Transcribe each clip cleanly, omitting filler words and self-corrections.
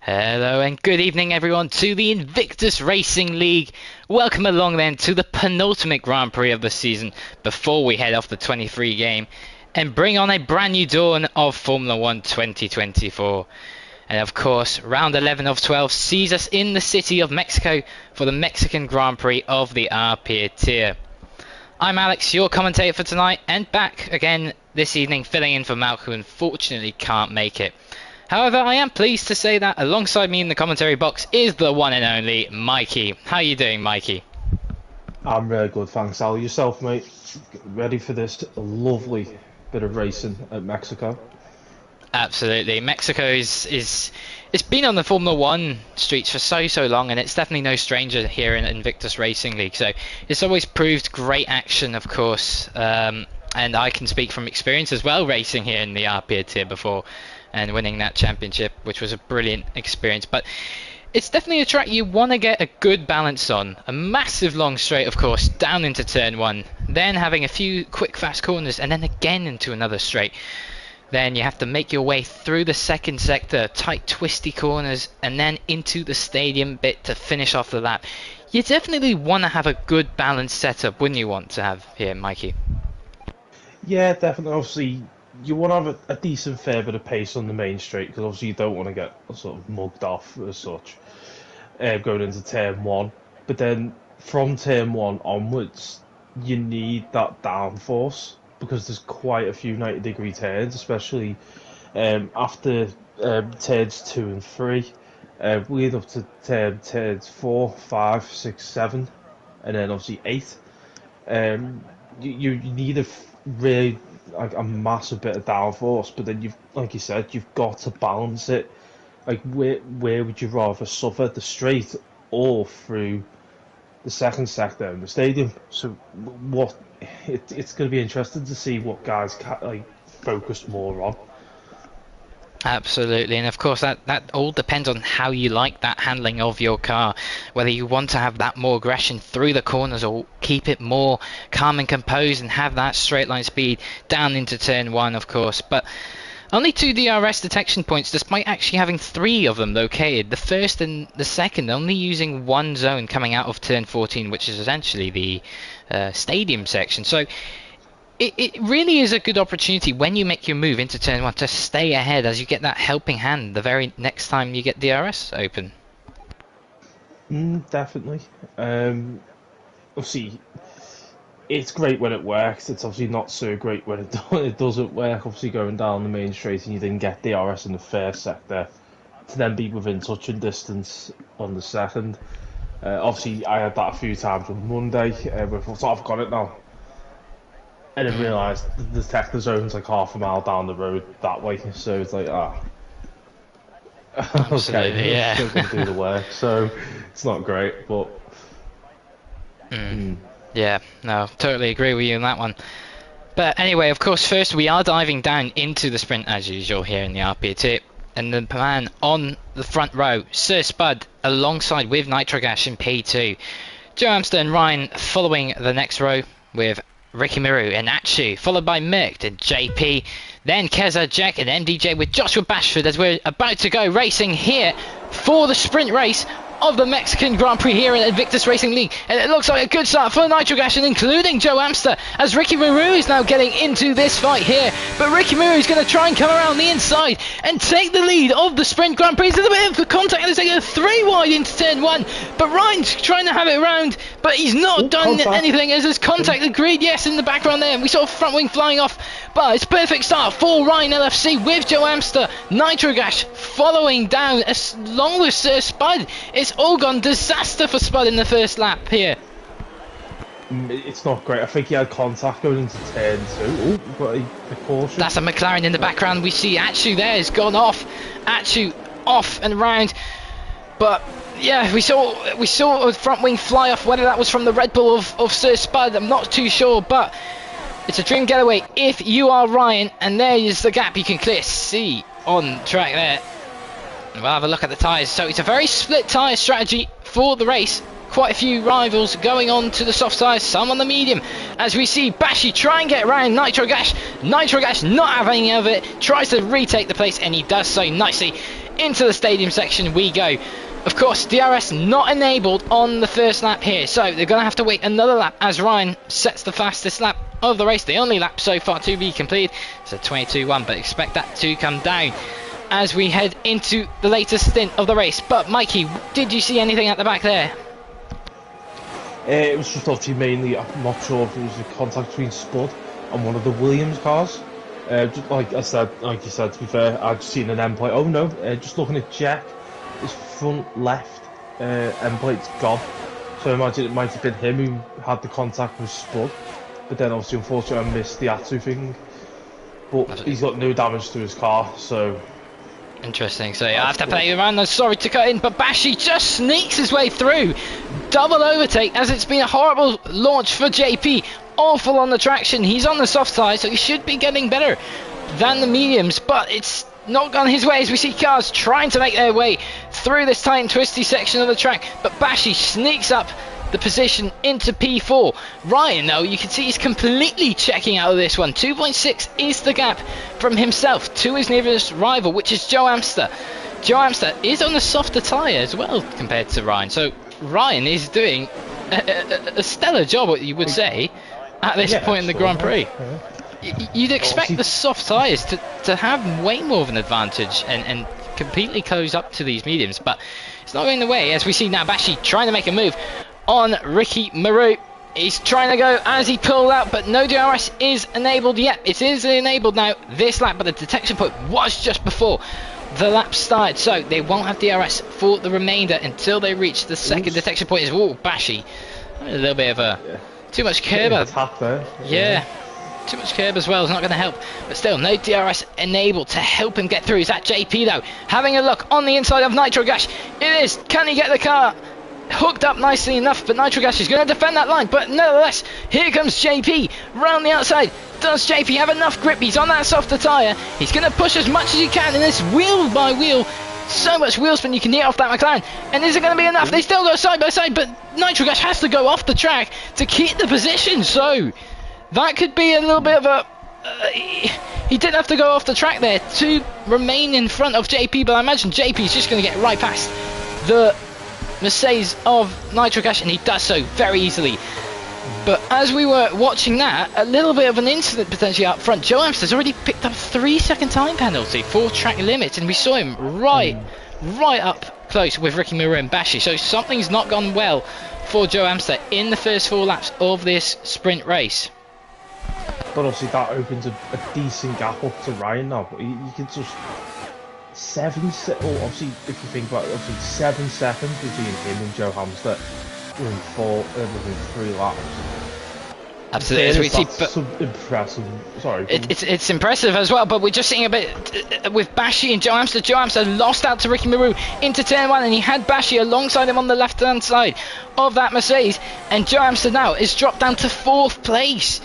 Hello and good evening everyone to the Invictus Racing League. Welcome along then to the penultimate Grand Prix of the season before we head off the 23 game and bring on a brand new dawn of Formula 1 2024. And of course, round 11 of 12 sees us in the city of Mexico for the Mexican Grand Prix of the RP tier. I'm Alex, your commentator for tonight, and back again this evening filling in for Malc, who unfortunately can't make it. However, I am pleased to say that alongside me in the commentary box is the one and only Mikey. How are you doing, Mikey? I'm really good, thanks, Al. Yourself, mate? Ready for this lovely bit of racing at Mexico? Absolutely. Mexico it's been on the Formula 1 streets for so long, and it's definitely no stranger here in Invictus Racing League. So it's always proved great action, of course. And I can speak from experience as well, racing here in the RP tier before and winning that championship, which was a brilliant experience. But it's definitely a track you want to get a good balance on. A massive long straight, of course, down into turn one, then having a few quick fast corners, and then again into another straight. Then you have to make your way through the second sector, tight twisty corners, and then into the stadium bit to finish off the lap. You definitely want to have a good balanced setup, wouldn't you want to have here, Mikey? Yeah, definitely. Obviously, you want to have a decent fair bit of pace on the main straight, because obviously you don't want to get sort of mugged off as such going into turn one. But then from turn one onwards, you need that downforce, because there's quite a few 90-degree turns, especially after turns 2 and 3, lead up to turns 4, 5, 6, 7, and then obviously 8. You need really like a massive bit of downforce, but then like you said, you've got to balance it. Like where would you rather suffer, the straight or through the second sector in the stadium? So it's going to be interesting to see what guys focus more on. Absolutely, and of course that all depends on how you like that handling of your car, whether you want to have that more aggression through the corners or keep it more calm and composed and have that straight line speed down into turn one, of course. But only 2 DRS detection points, despite actually having 3 of them located. The first and the second only using one zone coming out of turn 14, which is essentially the stadium section. So it really is a good opportunity when you make your move into turn one to stay ahead, as you get that helping hand the very next time you get DRS open. Definitely. Obviously, it's great when it works. It's obviously not so great when it doesn't work. Obviously, going down the main straight and you didn't get DRS in the first sector, to then be within touching distance on the second. Obviously, I had that a few times on Monday. Where I thought, I've got it now. And then realised the detector zone's like half a mile down the road that way, so it's like, Absolutely, yeah. Still going to do the work, so it's not great, but... Yeah, no, totally agree with you on that one. But anyway, of course, first we are diving down into the sprint as usual here in the RP tip. And the man on the front row, Sir Spud, alongside with Nitrogash in P2. Joe Amster and Ryan following the next row with Ricky Miru and Atsu, followed by Merck and JP, then Keza, Jack and MDJ with Joshua Bashford, as we're about to go racing here for the sprint race of the Mexican Grand Prix here in Invictus Racing League. And it looks like a good start for Nitrogash, and including Joe Amster, as Ricky Miru is now getting into this fight here. But Ricky Miru is going to try and come around the inside and take the lead of the sprint Grand Prix. There's a bit of contact, there's like a 3 wide into turn 1, but Ryan's trying to have it around, but he's not done anything, as there's contact agreed, yes, in the background there, and we saw front wing flying off. But it's a perfect start for Ryan LFC with Joe Amster. Nitrogash following down along with Sir Spud. It's all gone disaster for Spud in the first lap here. It's not great. I think he had contact going into turn 2. Oh, got a caution. That's a McLaren in the background. We see Atsu there has gone off. Atsu off and round. But yeah, we saw a front wing fly off. Whether that was from the Red Bull of Sir Spud, I'm not too sure, but it's a dream getaway if you are Ryan, and there is the gap you can clearly see on track there. We'll have a look at the tyres. So it's a very split tyre strategy for the race. Quite a few rivals going on to the soft tyres, some on the medium. As we see Bashi try and get around Nitrogash. Nitrogash not having any of it. Tries to retake the place, and he does so nicely into the stadium section we go. Of course, DRS not enabled on the first lap here, so they're going to have to wait another lap as Ryan sets the fastest lap of the race, the only lap so far to be completed. It's a 22.1, but expect that to come down as we head into the later stint of the race. But Mikey, did you see anything at the back there? It was just obviously mainly, I'm not sure if it was a contact between Spud and one of the Williams cars. Just like you said, to be fair, I'd just seen an end plate. Oh no, just looking at Jack, his front left end plate's gone. So I imagine it might have been him who had the contact with Spud. But then obviously, unfortunately, I missed the Atsu thing. But he's got no damage to his car, so... Interesting, so I have to play around. I'm sorry to cut in, but Bashi just sneaks his way through. Double overtake, as it's been a horrible launch for JP. Awful on the traction. He's on the soft side, so he should be getting better than the mediums, but it's not gone his way as we see cars trying to make their way through this tight and twisty section of the track. But Bashi sneaks up the position into P4. Ryan, though, you can see he's completely checking out of this one. 2.6 is the gap from himself to his nearest rival, which is Joe Amster. Joe Amster is on a softer tyre as well compared to Ryan, so Ryan is doing a stellar job, what you would say, at this point in the Grand Prix. You'd expect the soft tyres to have way more of an advantage and completely close up to these mediums, but it's not going the way, as we see now Bashi trying to make a move on Ricky Maru. He's trying to go as he pulled out, but no DRS is enabled yet. It is enabled now this lap, but the detection point was just before the lap started, so they won't have DRS for the remainder until they reach the second detection point. Oh, Bashi, a little bit of a too much curb. Yeah, too much curb as well is not going to help, but still no DRS enabled to help him get through. Is that JP though? Having a look on the inside of Nitro Gash. It is. Can he get the car hooked up nicely enough? But Nitro Gash is going to defend that line, but nevertheless, here comes JP round the outside. Does JP have enough grip? He's on that softer tyre. He's going to push as much as he can in this wheel by wheel. So much wheel spin you can hear off that McLaren. And is it going to be enough? They still go side by side, but Nitro Gash has to go off the track to keep the position. So that could be a little bit of a... he did have to go off the track there to remain in front of JP, but I imagine JP is just going to get right past the Mercedes of Nitro Gash, and he does so very easily. But as we were watching that, a little bit of an incident potentially up front. Joe Amster's already picked up a 3-second time penalty for track limits, and we saw him right up close with Ricky Maru and Bashi. So something's not gone well for Joe Amster in the first 4 laps of this sprint race. But obviously that opens a decent gap up to Ryan now. But you can just obviously if you think about it, obviously 7 seconds between him and Joe Hamster within 3 laps. Absolutely, that's impressive. Sorry, it's impressive as well. But we're just seeing a bit with Bashi and Joe Amster. Joe Amster lost out to Ricky Maru into turn 1, and he had Bashi alongside him on the left-hand side of that Mercedes. And Joe Amster now is dropped down to 4th place.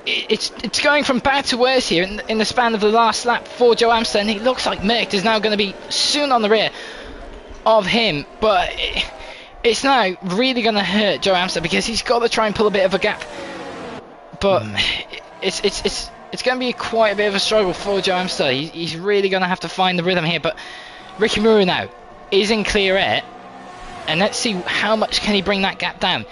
It's going from bad to worse here in the span of the last lap for Joe Amster, and it looks like Merck is now going to be soon on the rear of him. But it's now really going to hurt Joe Amster because he's got to try and pull a bit of a gap. But it's going to be quite a bit of a struggle for Joe Amster. He's really going to have to find the rhythm here. But Ricky Maru now is in clear air, and let's see how much can he bring that gap down.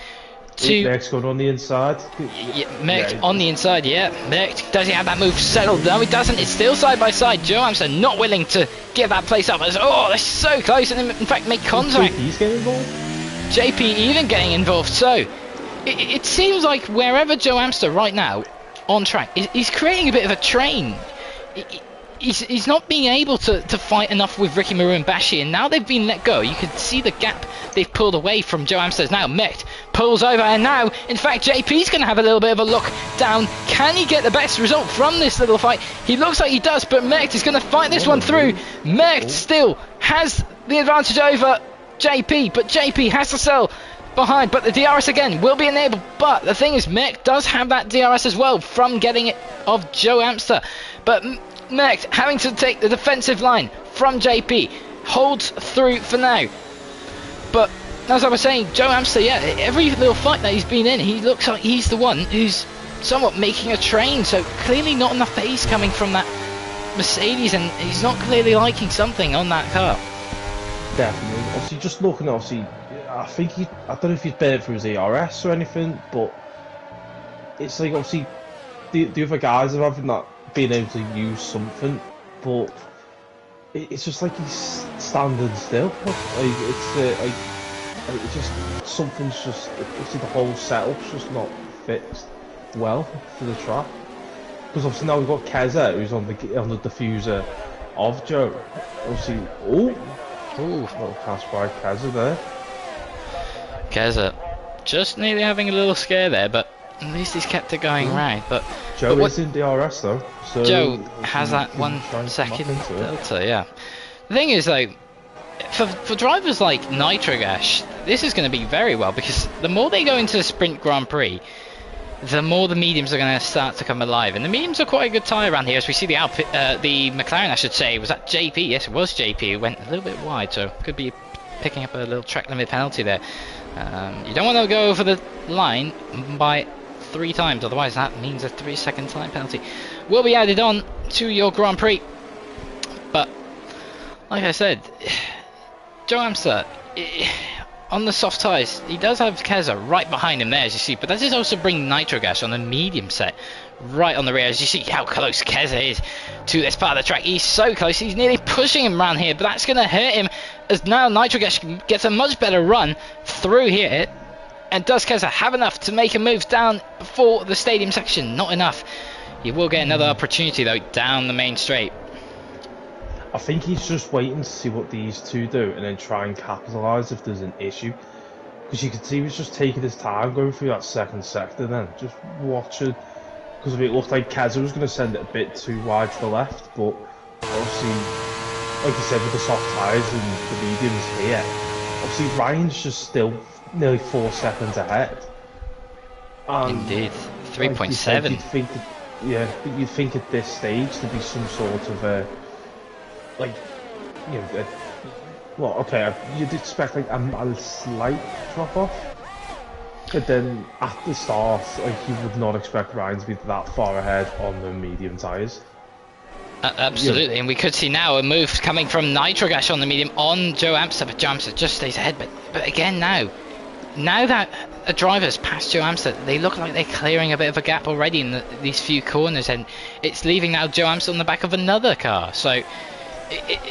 Merck's going on the inside. Merck on the inside, Merck, does he have that move settled? No, he doesn't. It's still side by side. Joe Amster not willing to give that place up. They're so close, and in fact make contact. JP's getting involved? JP even getting involved. So it seems like wherever Joe Amster right now on track, he's creating a bit of a train. He's not being able to fight enough with Ricky Maru and Bashi, and now they've been let go. You can see the gap they've pulled away from Joe Amster's. Now Mecht pulls over, and now in fact JP's going to have a little bit of a look down. Can he get the best result from this little fight? He looks like he does, but Mecht is going to fight this one through. Mecht still has the advantage over JP, but JP has to sell behind, but the DRS again will be enabled. But the thing is, Merck does have that DRS as well from getting it of Joe Amster, but Merck having to take the defensive line from JP, holds through for now. But as I was saying, Joe Amster, every little fight that he's been in, he looks like he's the one who's somewhat making a train. So clearly not enough pace coming from that Mercedes, and he's not clearly liking something on that car. Definitely. Obviously, just looking, obviously, I think I don't know if he's better for his ERS or anything, but it's like, obviously, the other guys are having that, being able to use something, but it's just like he's standing still. Like, it's just, something's just, obviously the whole setup's just not fixed well for the track. Because obviously now we've got Keza, who's on the diffuser of Joe. Obviously, little pass by Keza there. Keza just nearly having a little scare there, but at least he's kept it going right. But Joe is in DRS though, so Joe has that 1 second delta. Yeah. The thing is though, for drivers like Nitrogash, this is going to be very well, because the more they go into the Sprint Grand Prix, the more the mediums are going to start to come alive, and the mediums are quite a good tyre around here. As we see the McLaren, I should say, was that JP? Yes, it was JP. It went a little bit wide, so could be picking up a little track limit penalty there. You don't want to go over the line by 3 times, otherwise that means a 3-second time penalty will be added on to your Grand Prix. But like I said, Joe Amster, on the soft tyres, he does have Keza right behind him there, as you see, but that is also bringing Nitrogash on the medium set right on the rear, as you see how close Keza is to this part of the track. He's so close, he's nearly pushing him around here, but that's going to hurt him, as now Nitrogash gets a much better run through here. And does Keza have enough to make a move down for the stadium section? Not enough. He will get another opportunity though down the main straight. I think he's just waiting to see what these two do and then try and capitalise if there's an issue. Because you can see he was just taking his time going through that second sector then, just watching. Because it looked like Keza was going to send it a bit too wide to the left, but obviously, like you said, with the soft tyres and the mediums here, obviously Ryan's just still nearly 4 seconds ahead. And indeed, 3.7. Like you'd think at this stage there'd be some sort of you'd expect like a slight drop off, but then at the start, like, you would not expect Ryan to be that far ahead on the medium tyres. Absolutely, and we could see now a move coming from Nitrogash on the medium on Joe Amster, but Joe Amster just stays ahead. But again, now that a driver's passed Joe Amster, they look like they're clearing a bit of a gap already in these few corners, and it's leaving now Joe Amster on the back of another car. So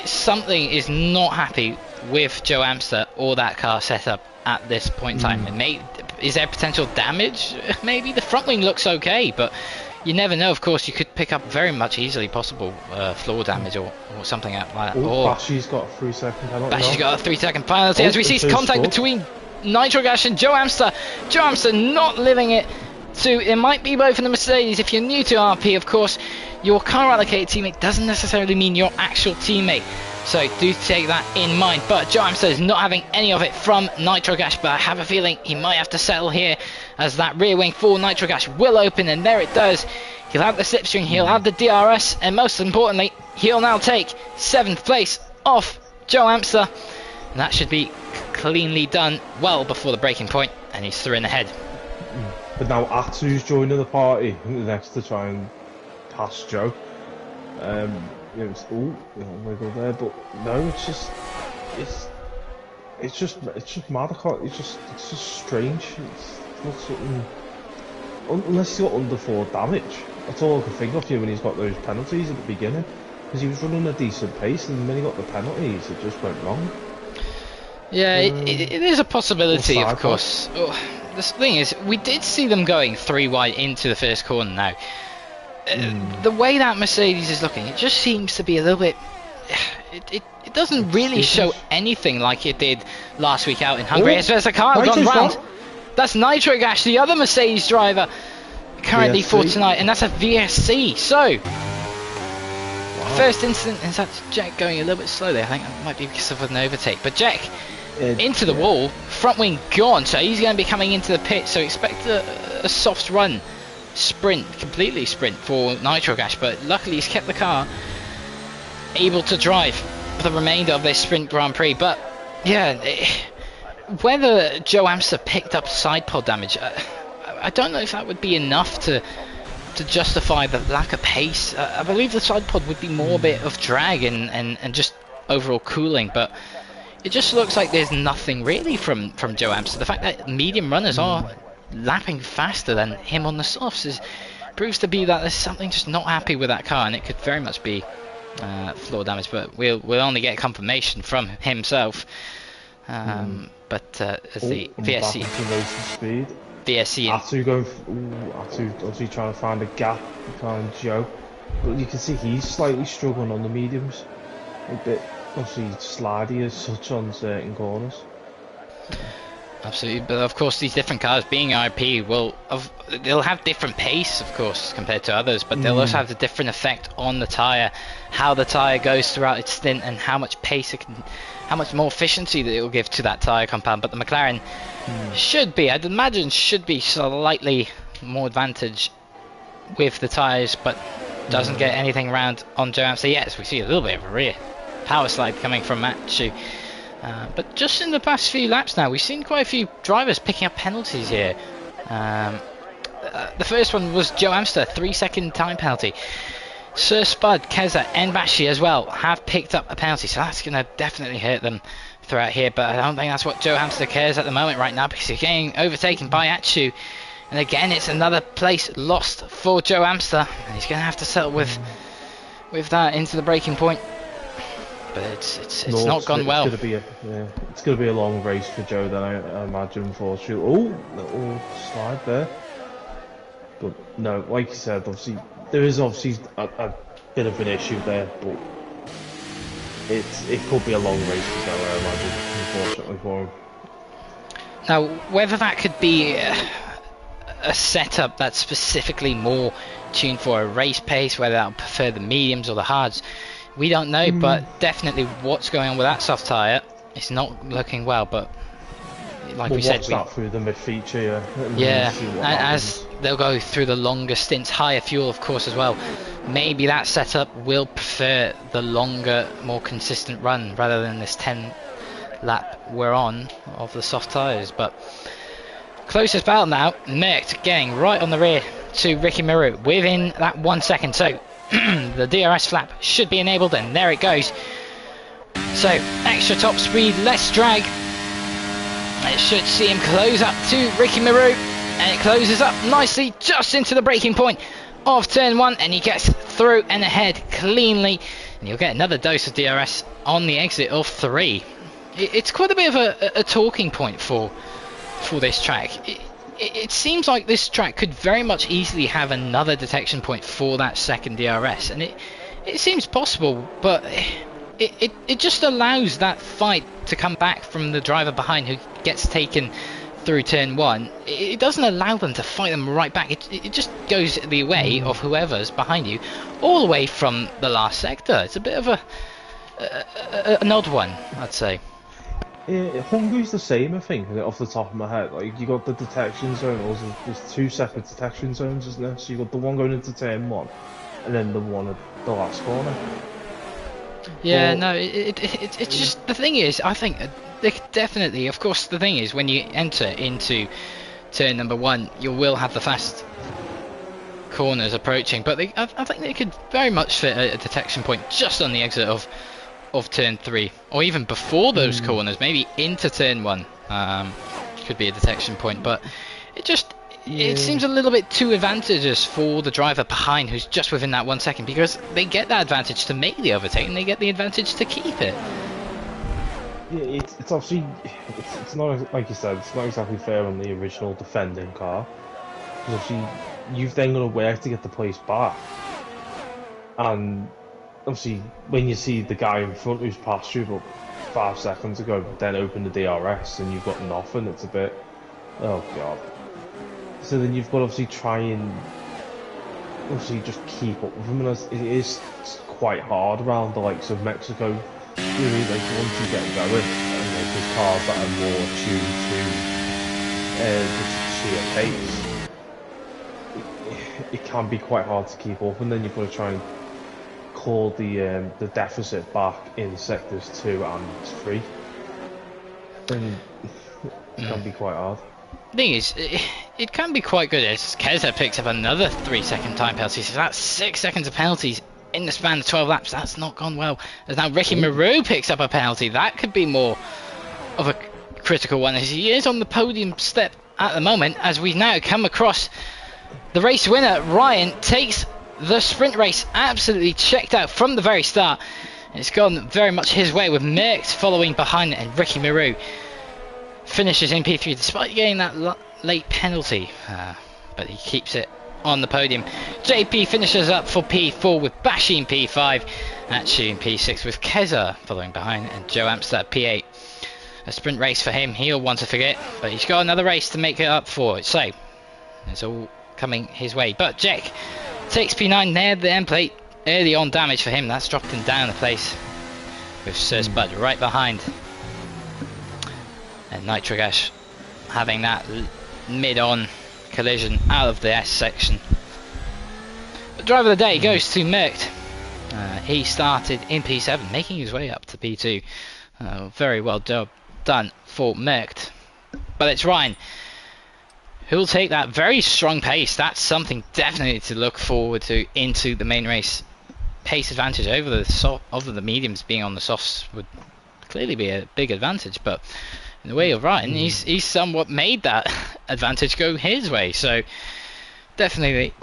something is not happy with Joe Amster or that car setup at this point in time. Is there potential damage? Maybe the front wing looks okay, but you never know. Of course, you could pick up very much easily possible floor damage or something like that. Bashi's got a 3-second penalty. Bashi's got a 3-second penalty. As we see contact between Nitrogash and Joe Amster. Joe Amster not living it. So it might be both in the Mercedes. If you're new to RP, of course, your car allocated teammate doesn't necessarily mean your actual teammate. So do take that in mind. But Joe Amster is not having any of it from Nitrogash, but I have a feeling he might have to settle here, as that rear wing for Nitrogash will open, and there it does. He'll have the slipstream, he'll have the DRS, and most importantly, he'll now take 7th place off Joe Amster. And that should be cleanly done well before the breaking point, and he's through in the head. But now Atsu's joining the party next to try and pass Joe. Wiggle there, but no, it's just mad. It's just strange. It's not something, unless he's got under 4 damage. That's all I can think of here when he's got those penalties at the beginning, because he was running a decent pace, and when he got the penalties, it just went wrong. Yeah, it is a possibility, of course. The thing is, we did see them going 3 wide into the first corner now. The way that Mercedes is looking, it just seems to be a little bit... It doesn't really show anything like it did last week out in Hungary. There's a car gone round. That's Nitrogash, the other Mercedes driver, currently VSC for tonight, and that's a VSC. So, first incident is that Jack going a little bit slowly. I think that might be because of an overtake. But Jack into the wall, front wing gone, so he's going to be coming into the pit. So expect a soft run. Completely sprint for Nitrogash, but luckily he's kept the car able to drive for the remainder of this sprint Grand Prix. But yeah, whether Joe Amster picked up side pod damage, I don't know if that would be enough to to justify the lack of pace. I believe the side pod would be more a bit of drag and just overall cooling, but it just looks like there's nothing really from Joe Amster. The fact that medium runners are lapping faster than him on the softs proves to be that there's something just not happy with that car, and it could very much be floor damage, but we'll only get confirmation from himself. But as the VSC Atu obviously trying to find a gap behind Joe, but you can see he's slightly struggling on the mediums, a bit obviously slidey as such on certain corners. Absolutely, but of course these different cars, being IRP, they'll have different pace, of course, compared to others, but they'll also have a different effect on the tyre, how the tyre goes throughout its stint, and how much pace it can, how much more efficiency that it will give to that tyre compound. But the McLaren I'd imagine, should be slightly more advantage with the tyres, but doesn't get anything around on Joe Amster. Yes, we see a little bit of a rear power slide coming from Matthew. But just in the past few laps now, we've seen quite a few drivers picking up penalties here. The first one was Joe Amster, 3-second time penalty. Sir Spud, Keza and Bashi as well have picked up a penalty, so that's going to definitely hurt them throughout here, but I don't think that's what Joe Amster cares at the moment right now, because he's getting overtaken by Atsu, and again it's another place lost for Joe Amster, and he's going to have to settle with that into the breaking point. But it's not gone well. It's going to be a long race for Joe then, I imagine, unfortunately. Oh, little slide there. But no, like you said, obviously there is obviously a bit of an issue there, but it could be a long race for Joe, I imagine, unfortunately for him. Now, whether that could be a setup that's specifically more tuned for a race pace, whether that would prefer the mediums or the hards, we don't know, but definitely what's going on with that soft tyre, it's not looking well. But like we said, that through the mid-feature, and as they'll go through the longer stints, higher fuel of course as well, maybe that setup will prefer the longer, more consistent run rather than this 10 lap we're on of the soft tyres. But closest battle now, Merckx getting right on the rear to Ricky Maru within that 1 second, so the DRS flap should be enabled, and there it goes. So extra top speed, less drag. It should see him close up to Ricky Maru, and it closes up nicely just into the breaking point of turn 1, and he gets through and ahead cleanly, and you'll get another dose of DRS on the exit of 3. It's quite a bit of a talking point for this track. It seems like this track could very much easily have another detection point for that second DRS, and it seems possible, but it just allows that fight to come back from the driver behind who gets taken through turn 1. It doesn't allow them to fight them right back. It just goes the way of whoever's behind you, all the way from the last sector. It's a bit of an odd one, I'd say. Hungary's the same, I think, off the top of my head. Like, you got the detection zone, there's 2 separate detection zones, isn't there? So you got the one going into turn 1, and then the one at the last corner. Yeah, no, it's just, the thing is, I think they could definitely, of course, the thing is, when you enter into turn number 1, you will have the fast corners approaching, but I think they could very much fit a detection point just on the exit of turn 3, or even before those corners, maybe into turn 1, could be a detection point. But it seems a little bit too advantageous for the driver behind who's just within that 1 second, because they get that advantage to make the overtake and they get the advantage to keep it. Yeah, it's obviously it's not, like you said, it's not exactly fair on the original defending car, because obviously you've then got to work to get the place back, and obviously when you see the guy in front who's passed you about 5 seconds ago then open the DRS and you've got nothing, it's a bit, oh god. So then you've got to obviously try and obviously just keep up with him, and it is quite hard around the likes of Mexico, really. Like, once you get going, and like, there's cars that are more tuned to just sheer pace, it can be quite hard to keep up, and then you've got to try and call the deficit back in sectors 2 and 3, and it can be quite hard. thing is, it can be quite good as Keza picks up another 3-second time penalty, so that's 6 seconds of penalties in the span of 12 laps. That's not gone well. As now Ricky Maru picks up a penalty, that could be more of a critical one, as he is on the podium step at the moment. As we now come across the race winner, Ryan takes the sprint race absolutely checked out from the very start. It's gone very much his way, with Merckx following behind it, and Ricky Maru finishes in P3 despite getting that late penalty, but he keeps it on the podium. JP finishes up for P4 with Bashi in P5, Atsu in P6 with Keza following behind, and Joe Amstad P8. A sprint race for him, he'll want to forget, but he's got another race to make it up for. So it's all coming his way. But Jack takes P9 near the end plate. Early on damage for him, that's dropped him down a place, with Sir Spud right behind. And Nitrogash having that mid-on collision out of the S section. But driver of the day goes to Merckx. He started in P7, making his way up to P2. Very well done for Merckx. But it's Ryan who'll take that very strong pace. That's something definitely to look forward to into the main race. Pace advantage over the mediums being on the softs would clearly be a big advantage, but in the way of Ryan, he's somewhat made that advantage go his way. So definitely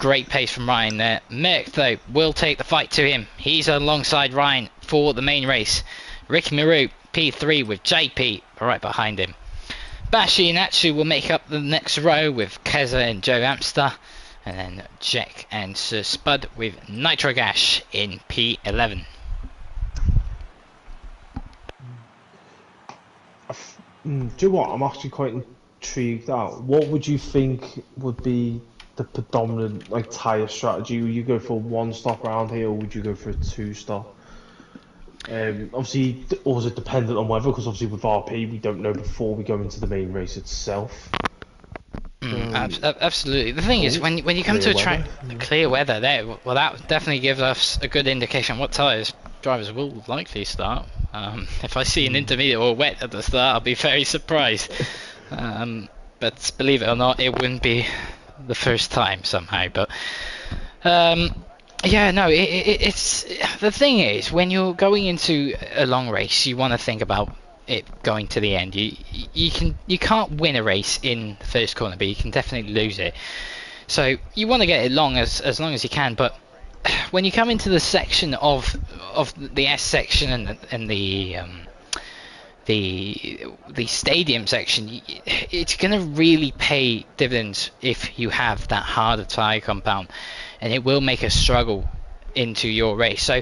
great pace from Ryan there. Merckx though will take the fight to him. He's alongside Ryan for the main race. Ricky Maru P3 with JP right behind him. Bashi and Atsu will make up the next row with Keza and Joe Amster, and then Jack and Sir Spud with Nitrogash in P11. Do you know what? I'm actually quite intrigued out. What would you think would be the predominant tyre strategy? Would you go for a one-stop round here, or would you go for a two-stop? Obviously, or is it dependent on weather? Because obviously with RP, we don't know before we go into the main race itself. Absolutely. The thing is, when you come to a track, clear weather there, well, that definitely gives us a good indication what tyres drivers will likely start. If I see an intermediate or wet at the start, I'll be very surprised. But believe it or not, it wouldn't be the first time somehow. But yeah, no, it's the thing is, when you're going into a long race, you want to think about it going to the end. You can't win a race in the first corner, but you can definitely lose it. So you want to get it long as long as you can. But when you come into the section of the S section and the stadium section, it's going to really pay dividends if you have that harder tyre compound, and it will make a struggle into your race. So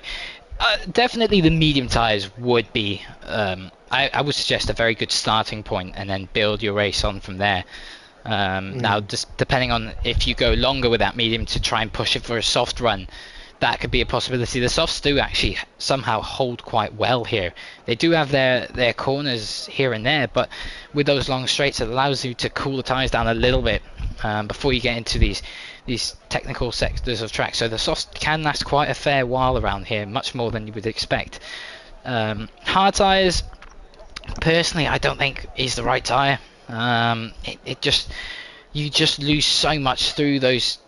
definitely the medium tyres would be, I would suggest, a very good starting point, and then build your race on from there. Now, just depending on if you go longer with that medium to try and push it for a soft run, that could be a possibility. The softs do actually somehow hold quite well here. They do have their corners here and there, but with those long straights, it allows you to cool the tyres down a little bit before you get into these technical sectors of track. So the softs can last quite a fair while around here, much more than you would expect. Hard tyres, personally, I don't think is the right tyre. You just lose so much through those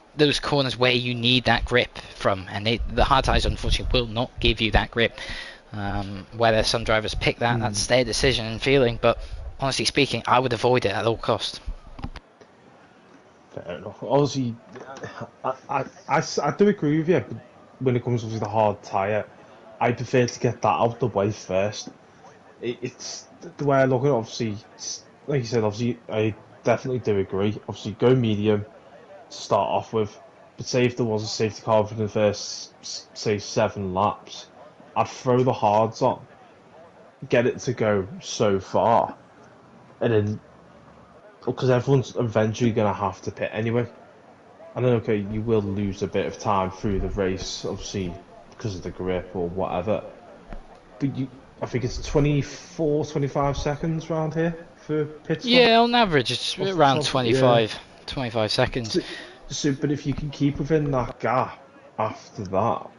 corners where you need that grip from, and the hard tyres unfortunately will not give you that grip. Whether some drivers pick that's their decision and feeling, but honestly speaking, I would avoid it at all costs. Fair enough. Obviously, I do agree with you, but when it comes to the hard tyre, I prefer to get that out the way first. It's the way I look at it. Obviously, like you said, obviously I definitely do agree. Obviously, go medium to start off with, but say if there was a safety car for the first, say, 7 laps, I'd throw the hards on, get it to go so far, and then, because everyone's eventually going to have to pit anyway, and then okay, you will lose a bit of time through the race, obviously because of the grip or whatever, but I think it's 25 seconds around here for pit stop. Yeah, on average it's around 25 seconds. So, but if you can keep within that gap after that,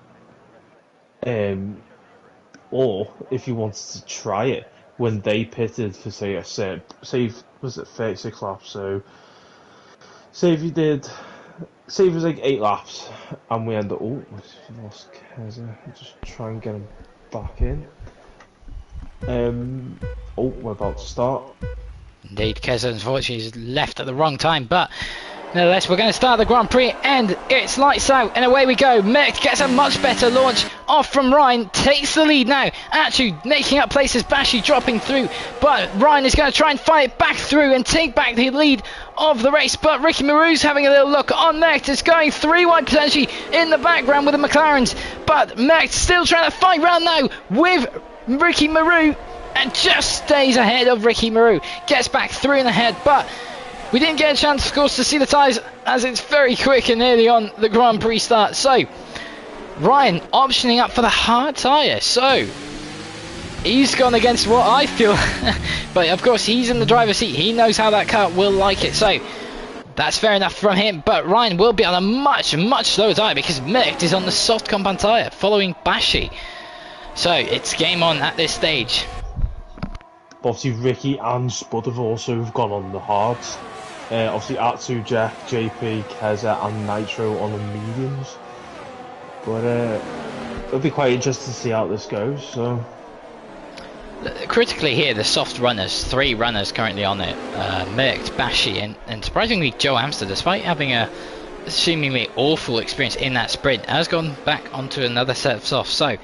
or if you wanted to try it, when they pitted for say was it 36 laps? So say if it was like 8 laps, and we end up lost Keza. Just try and get him back in. We're about to start. Indeed, Keza unfortunately is left at the wrong time, but nevertheless, we're going to start the Grand Prix, and it's lights out, and away we go. Merck gets a much better launch off from Ryan, takes the lead now. Actually making up places, Bashi dropping through, but Ryan is going to try and fight back through and take back the lead of the race. But Ricky Maru's having a little look on Merck. It's going 3 wide potentially in the background with the McLarens, but Merck still trying to fight round now with Ricky Maru, and just stays ahead of Ricky Maru. Gets back through and ahead, but we didn't get a chance, of course, to see the tyres as it's very quick and early on the Grand Prix start. So Ryan optioning up for the hard tyre. So he's gone against what I feel, but of course he's in the driver's seat. He knows how that car will like it. So that's fair enough from him. But Ryan will be on a much slower tyre because Merckx is on the soft compound tyre following Bashi. So it's game on at this stage. Obviously, Ricky and Spud have also gone on the hards. Obviously, Atsu, Jack, JP, Keza, and Nitro on the mediums. But it'll be quite interesting to see how this goes. So, critically here, the soft runners, 3 runners currently on it. Merckx, Bashi, and surprisingly Joe Amster, despite having a seemingly awful experience in that sprint, has gone back onto another set of softs. So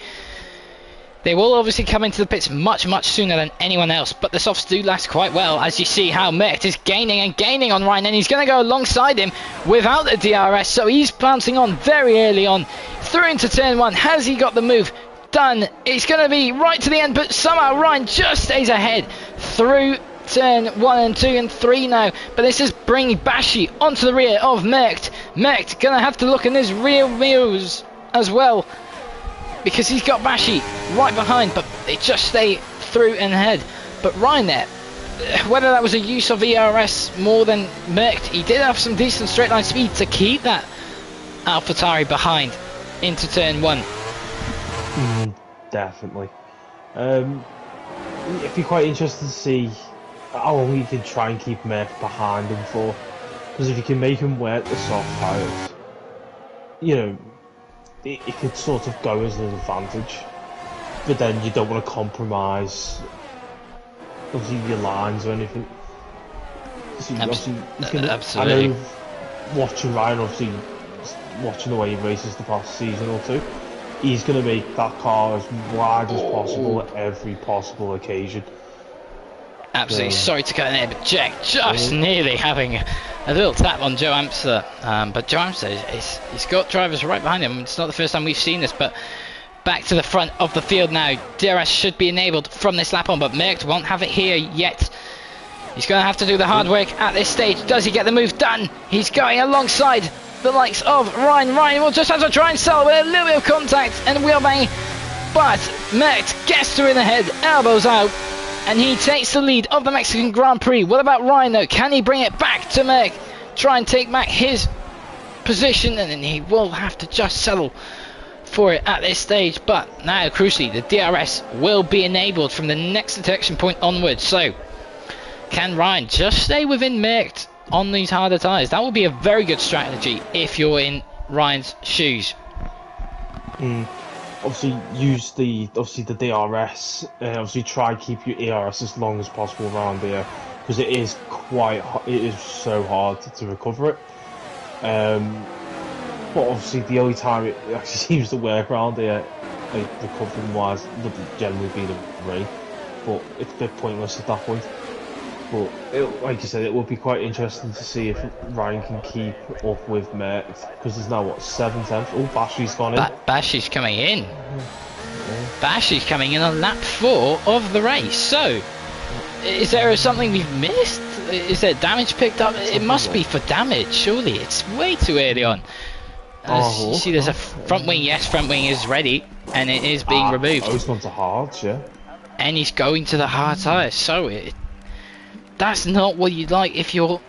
they will obviously come into the pits much sooner than anyone else, but the softs do last quite well, as you see how Merckx is gaining on Ryan, and he's going to go alongside him without the DRS, so he's pouncing on very early on through into turn 1. Has he got the move done? It's going to be right to the end, but somehow Ryan just stays ahead through turn 1 and 2 and 3 now, but this is bringing Bashi onto the rear of Merckx. Merckx going to have to look in his rear mirrors as well, because he's got Bashi right behind, but they just stay through and ahead. But Ryan there, whether that was a use of ERS more than Merckx, he did have some decent straight line speed to keep that AlphaTauri behind into turn 1. Definitely. It'd be quite interesting to see how long he can try and keep Merckx behind him for, because if you can make him work the soft tyres, you know, it could sort of go as an advantage, but then you don't want to compromise obviously your lines or anything. So Absolutely. I know, watching Ryan, obviously watching the way he races the past season or two, he's going to make that car as wide as possible at every possible occasion. Absolutely. Sorry to cut in there, but Jack just nearly having a little tap on Joe Amster. But Joe Amster, he's got drivers right behind him. It's not the first time we've seen this, but back to the front of the field now. DRS should be enabled from this lap on, but Merckx won't have it here yet. He's going to have to do the hard work at this stage. Does he get the move done? He's going alongside the likes of Ryan. Ryan will just have to try and settle with a little bit of contact and wheel bang, but Merckx gets through in the head, elbows out, and he takes the lead of the Mexican Grand Prix. What about Ryan though? Can he bring it back to Merckx? Try and take back his position, and then he will have to just settle for it at this stage. But now, crucially, the DRS will be enabled from the next detection point onwards. So, can Ryan just stay within Merckx on these harder tyres? That would be a very good strategy if you're in Ryan's shoes. Obviously use the DRS, obviously try to keep your ERS as long as possible around here, because it is so hard to recover it. But obviously the only time it actually seems to work around here, like recovering wise, would generally be the rain, but it's a bit pointless at that point. But like you said, it would be quite interesting to see if Ryan can keep up with Merckx, because there's now what, 7 tenths. Oh, Bashi's gone in. Bashi's coming in. Bashi's coming in on lap 4 of the race. So, is there something we've missed? Is there damage picked up? It must be for damage, surely. It's way too early on. As you see, there's a front wing. Yes, front wing is ready, and it is being removed. Oh, he's gone to hards, yeah. And he's going to the hard tyres. So, that's not what you'd like if you're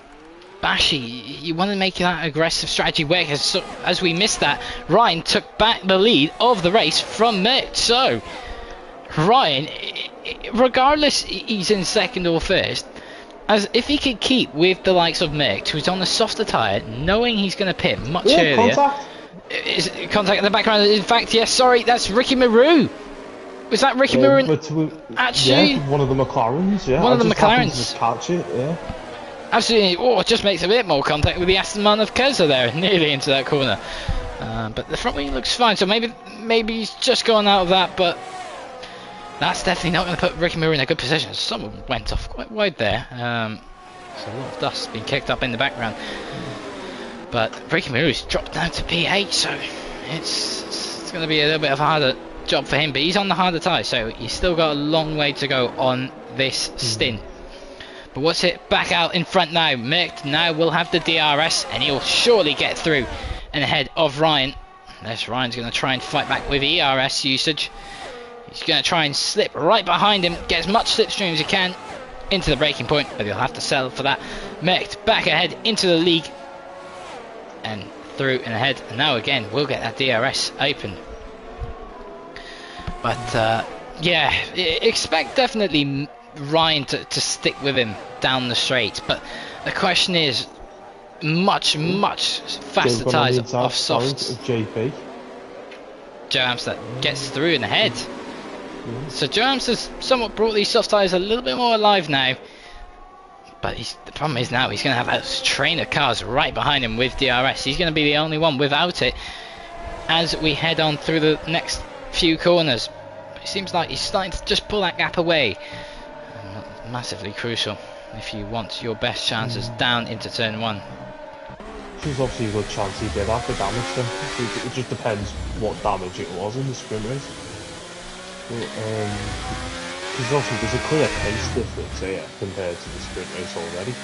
Bashi. You want to make that aggressive strategy work. As we missed that, Ryan took back the lead of the race from Merckx. So Ryan regardless he's in second or first, as if he could keep with the likes of Mick, who's on the softer tyre, knowing he's going to pit much earlier. Contact. Is contact in the background? In fact, yes. Sorry, that's Ricky Maru. Was that Ricky Maru? Actually, yeah, one of the McLarens. Yeah, one of the McLarens. Catch it. Yeah. Absolutely. Oh, it just makes a bit more contact with the Aston Martin of Keza there, nearly into that corner. But the front wing looks fine, so maybe he's just gone out of that, but that's definitely not going to put Ricky Maru in a good position. Someone went off quite wide there. So a lot of dust being kicked up in the background. But Ricky Maru's dropped down to P8, so it's going to be a little bit of a harder job for him. But he's on the harder tyre, so he's still got a long way to go on this stint. But what's it? Back out in front now. Mick now will have the DRS, and he'll surely get through and ahead of Ryan. There's Ryan's going to try and fight back with ERS usage. He's going to try and slip right behind him, get as much slipstream as he can into the braking point, but he'll have to settle for that. Mick back ahead into the league and through and ahead. And now again, we'll get that DRS open. But yeah, expect definitely Ryan to stick with him down the straight. But the question is, much faster tyres off softs. JP. Joe Amster gets through and ahead. So Joe Amster's somewhat brought these soft tyres a little bit more alive now. But the problem is now he's going to have those train of cars right behind him with DRS. He's going to be the only one without it as we head on through the next few corners. It seems like he's starting to just pull that gap away. Massively crucial if you want your best chances down into turn 1. There's obviously a good chance he did have the damage then. It just depends what damage it was in the sprint race. Because obviously there's a clear pace difference here compared to the sprint race already.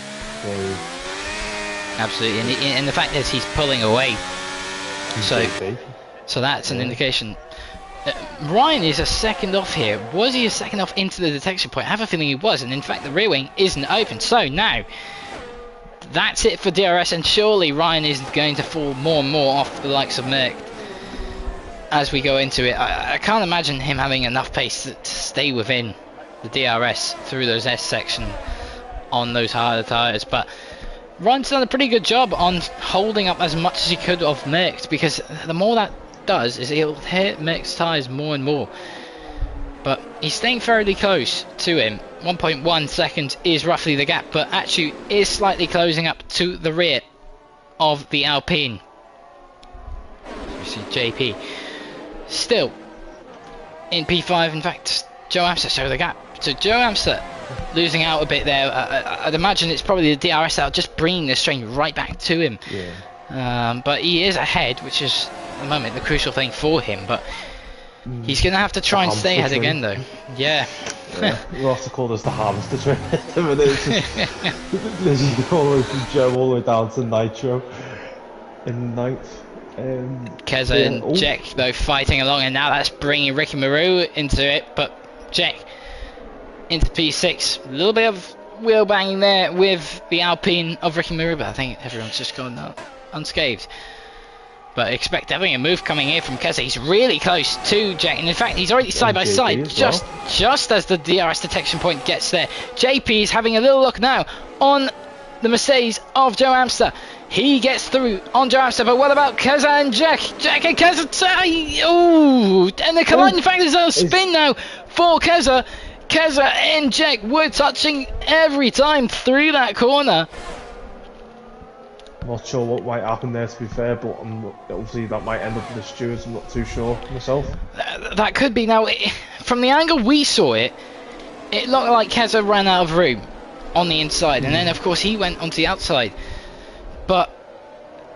Absolutely, and the fact is he's pulling away. So that's an indication. Ryan is a second off here. Was he a second off into the detection point? I have a feeling he was, and in fact the rear wing isn't open. So now, that's it for DRS, and surely Ryan is going to fall more and more off the likes of Merck as we go into it. I can't imagine him having enough pace to stay within the DRS through those S section on those harder tyres, but Ryan's done a pretty good job on holding up as much as he could of Merck, because the more that does is he'll hit Merck's tyres more and more. But he's staying fairly close to him. 1.1 seconds is roughly the gap, but actually is slightly closing up to the rear of the Alpine. You see JP still in P5. In fact, Joe Amster show the gap. So Joe Amster losing out a bit there. I'd imagine it's probably the DRS out just bringing the strain right back to him. Yeah. But he is ahead, which is at the moment the crucial thing for him. But he's going to have to try and stay ahead again, though. Yeah. We'll have to call this the hamster train. This is all the way from Joe all the way down to Nitro in ninth. Keza and Jack, though, fighting along, and now that's bringing Ricky Maru into it. But Jack into P6. A little bit of wheel banging there with the Alpine of Ricky Maru, but I think everyone's just gone unscathed. But expect having a move coming here from Keza. He's really close to Jack, and in fact he's already side by side just as the DRS detection point gets there. JP is having a little look now on the Mercedes of Joe Amster. He gets through on Joe Amster, but what about Keza and Jack? Jack and Keza, ooh, and the colliding factors are spin now for Keza. Keza and Jack were touching every time through that corner. Not sure what might happen there, to be fair, but obviously that might end up with the stewards. I'm not too sure myself. That could be. Now, from the angle we saw it, it looked like Keza ran out of room on the inside, and then of course he went onto the outside. But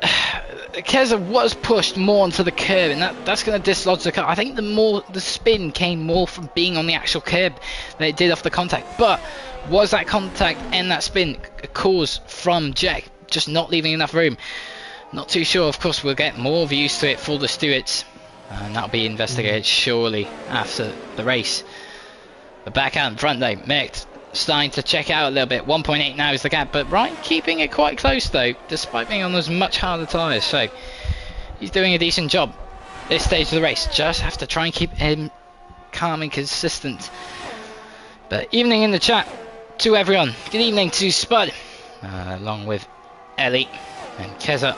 Keza was pushed more onto the curb, and that's going to dislodge the car. I think the spin came more from being on the actual curb than it did off the contact. But was that contact and that spin a cause from Jack just not leaving enough room? Not too sure. Of course, we'll get more views to it for the stewards, and that'll be investigated surely after the race. But back out in front though, Mick starting to check out a little bit. 1.8 now is the gap, but Ryan keeping it quite close though, despite being on those much harder tyres. So he's doing a decent job this stage of the race. Just have to try and keep him calm and consistent. But evening in the chat to everyone. Good evening to Spud, along with Ellie and Keza.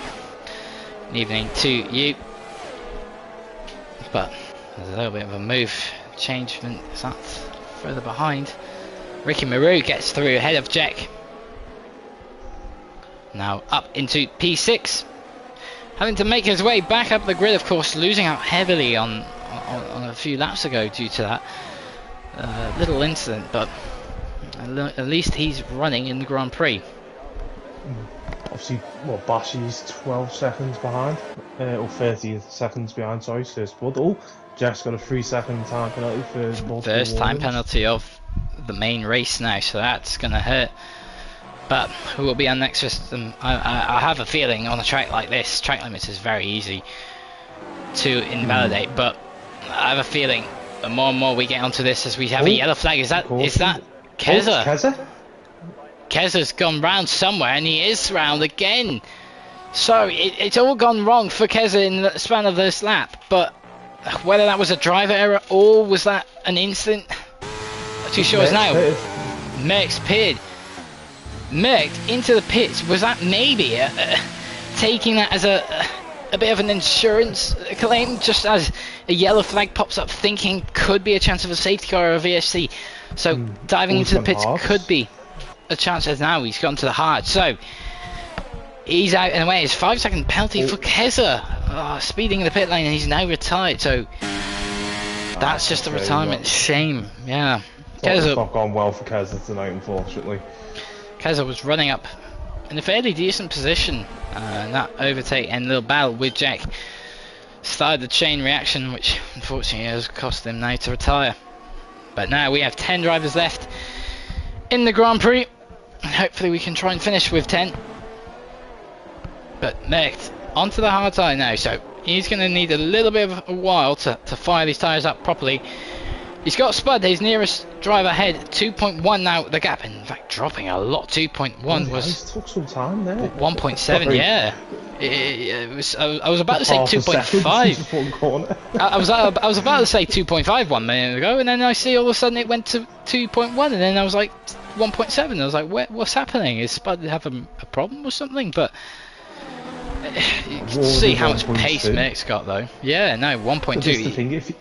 Good evening to you. But there's a little bit of a move changement. That's further behind. Ricky Maru gets through ahead of Jack. Now up into P6. Having to make his way back up the grid, of course, losing out heavily on a few laps ago due to that little incident, but at least he's running in the Grand Prix. Obviously, well, Bashi's 12 seconds behind, or 13 seconds behind, sorry, first blood. Oh, Jack's got a 3-second time penalty for multiple First time warnings. penalty of the main race now, so that's going to hurt. But who will be on next system? I have a feeling on a track like this, track limits is very easy to invalidate, but I have a feeling the more and more we get onto this, as we have a yellow flag, is that Keza? Keza? Keza's gone round somewhere, and he is round again. So it's all gone wrong for Keza in the span of this lap, but whether that was a driver error or was that an incident, not too sure now. Merck's pitted. Merck into the pits. Was that maybe taking that as a bit of an insurance claim, just as a yellow flag pops up, thinking could be a chance of a safety car or a VSC? So diving into the pits could be a chance, as now he's gone to the hard. So he's out and away. It's 5-second penalty for Keza. Speeding in the pit lane, and he's now retired. So that's just a retirement. Shame. Yeah. It's not gone well for Keza tonight, unfortunately. Keza was running up in a fairly decent position. That overtake and little battle with Jack started the chain reaction, which unfortunately has cost him now to retire. But now we have 10 drivers left in the Grand Prix. Hopefully we can try and finish with 10. But Merck onto the hard tyre now, so he's going to need a little bit of a while to fire these tyres up properly. He's got Spud, his nearest driver ahead, 2.1 now, the gap, in fact dropping a lot. 2.1 was took some time there. 1.7, yeah. It was, I was about to say 2.5. I was about to say 2.5 1 minute ago, and then I see all of a sudden it went to 2.1, and then I was like 1.7. I was like, what's happening? Is Spud having a problem or something? But you can see how much pace Merck's got though. Yeah, no, 1.2.